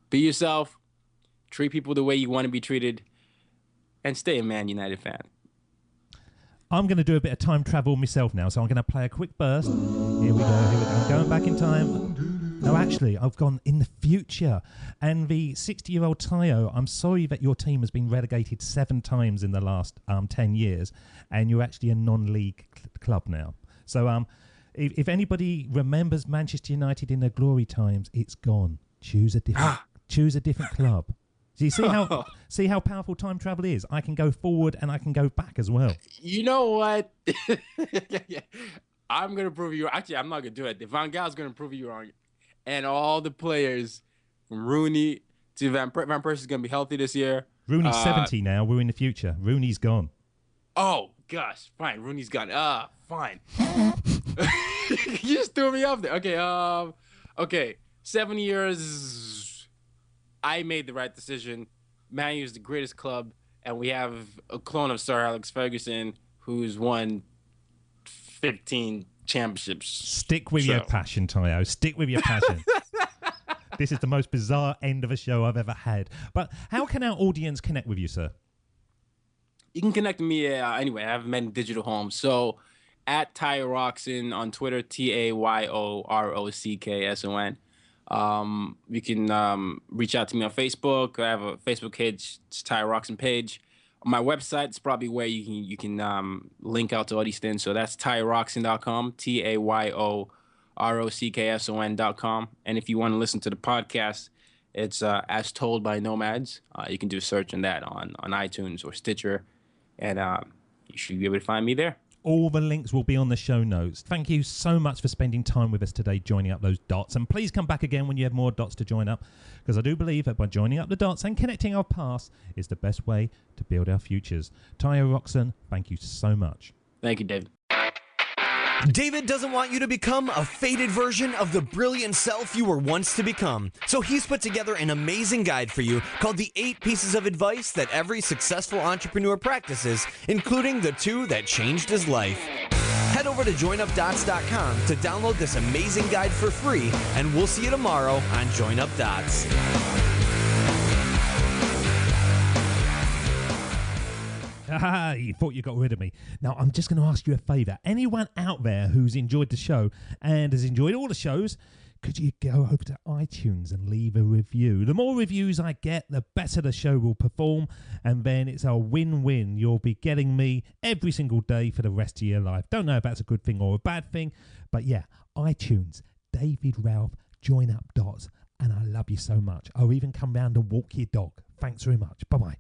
be yourself, treat people the way you want to be treated, and stay a Man United fan. I'm going to do a bit of time travel myself now, so I'm going to play a quick burst. Here we go. I'm going back in time. No, actually, I've gone in the future. And the 60-year-old Tayo, I'm sorry that your team has been relegated 7 times in the last 10 years, and you're actually a non-league club now. So if anybody remembers Manchester United in their glory times, it's gone. Choose a different club. Do you see how powerful time travel is? I can go forward and I can go back as well. You know what? I'm going to prove you. Actually, I'm not going to do it. Van Gaal's going to prove you wrong. And all the players from Rooney to Van Persie is going to be healthy this year. Rooney's 70 now. We're in the future. Rooney's gone. Oh, gosh. Fine. Rooney's gone. Fine. You just threw me off there. Okay. 7 years. I made the right decision. Man U is the greatest club, and we have a clone of Sir Alex Ferguson who's won 15 championships. Stick with your passion, Tayo. Stick with your passion. This is the most bizarre end of a show I've ever had. But how can our audience connect with you, sir? You can connect with me anyway. I have many digital homes. So at Tayo Rockson on Twitter, TayorOckson. You can reach out to me on Facebook. I have a Facebook page, it's Tayo Rockson page. On my website, it's probably where you can link out to all these things. So that's TayoRockson.com, TayoRockson.com. And if you want to listen to the podcast, it's As Told by Nomads. You can do a search on that on iTunes or Stitcher, and you should be able to find me there. All the links will be on the show notes. Thank you so much for spending time with us today, joining up those dots. And please come back again when you have more dots to join up, because I do believe that by joining up the dots and connecting our past is the best way to build our futures. Tayo Rockson, thank you so much. Thank you, David. David doesn't want you to become a faded version of the brilliant self you were once to become. So he's put together an amazing guide for you called the 8 Pieces of Advice that every successful entrepreneur practices, including the 2 that changed his life. Head over to joinupdots.com to download this amazing guide for free, and we'll see you tomorrow on Join Up Dots. You thought you got rid of me. Now, I'm just going to ask you a favour. Anyone out there who's enjoyed the show and has enjoyed all the shows, could you go over to iTunes and leave a review? The more reviews I get, the better the show will perform, and then it's a win-win. You'll be getting me every single day for the rest of your life. Don't know if that's a good thing or a bad thing, but yeah, iTunes, David Ralph, Join Up Dots, and I love you so much. I'll even come round and walk your dog. Thanks very much. Bye-bye.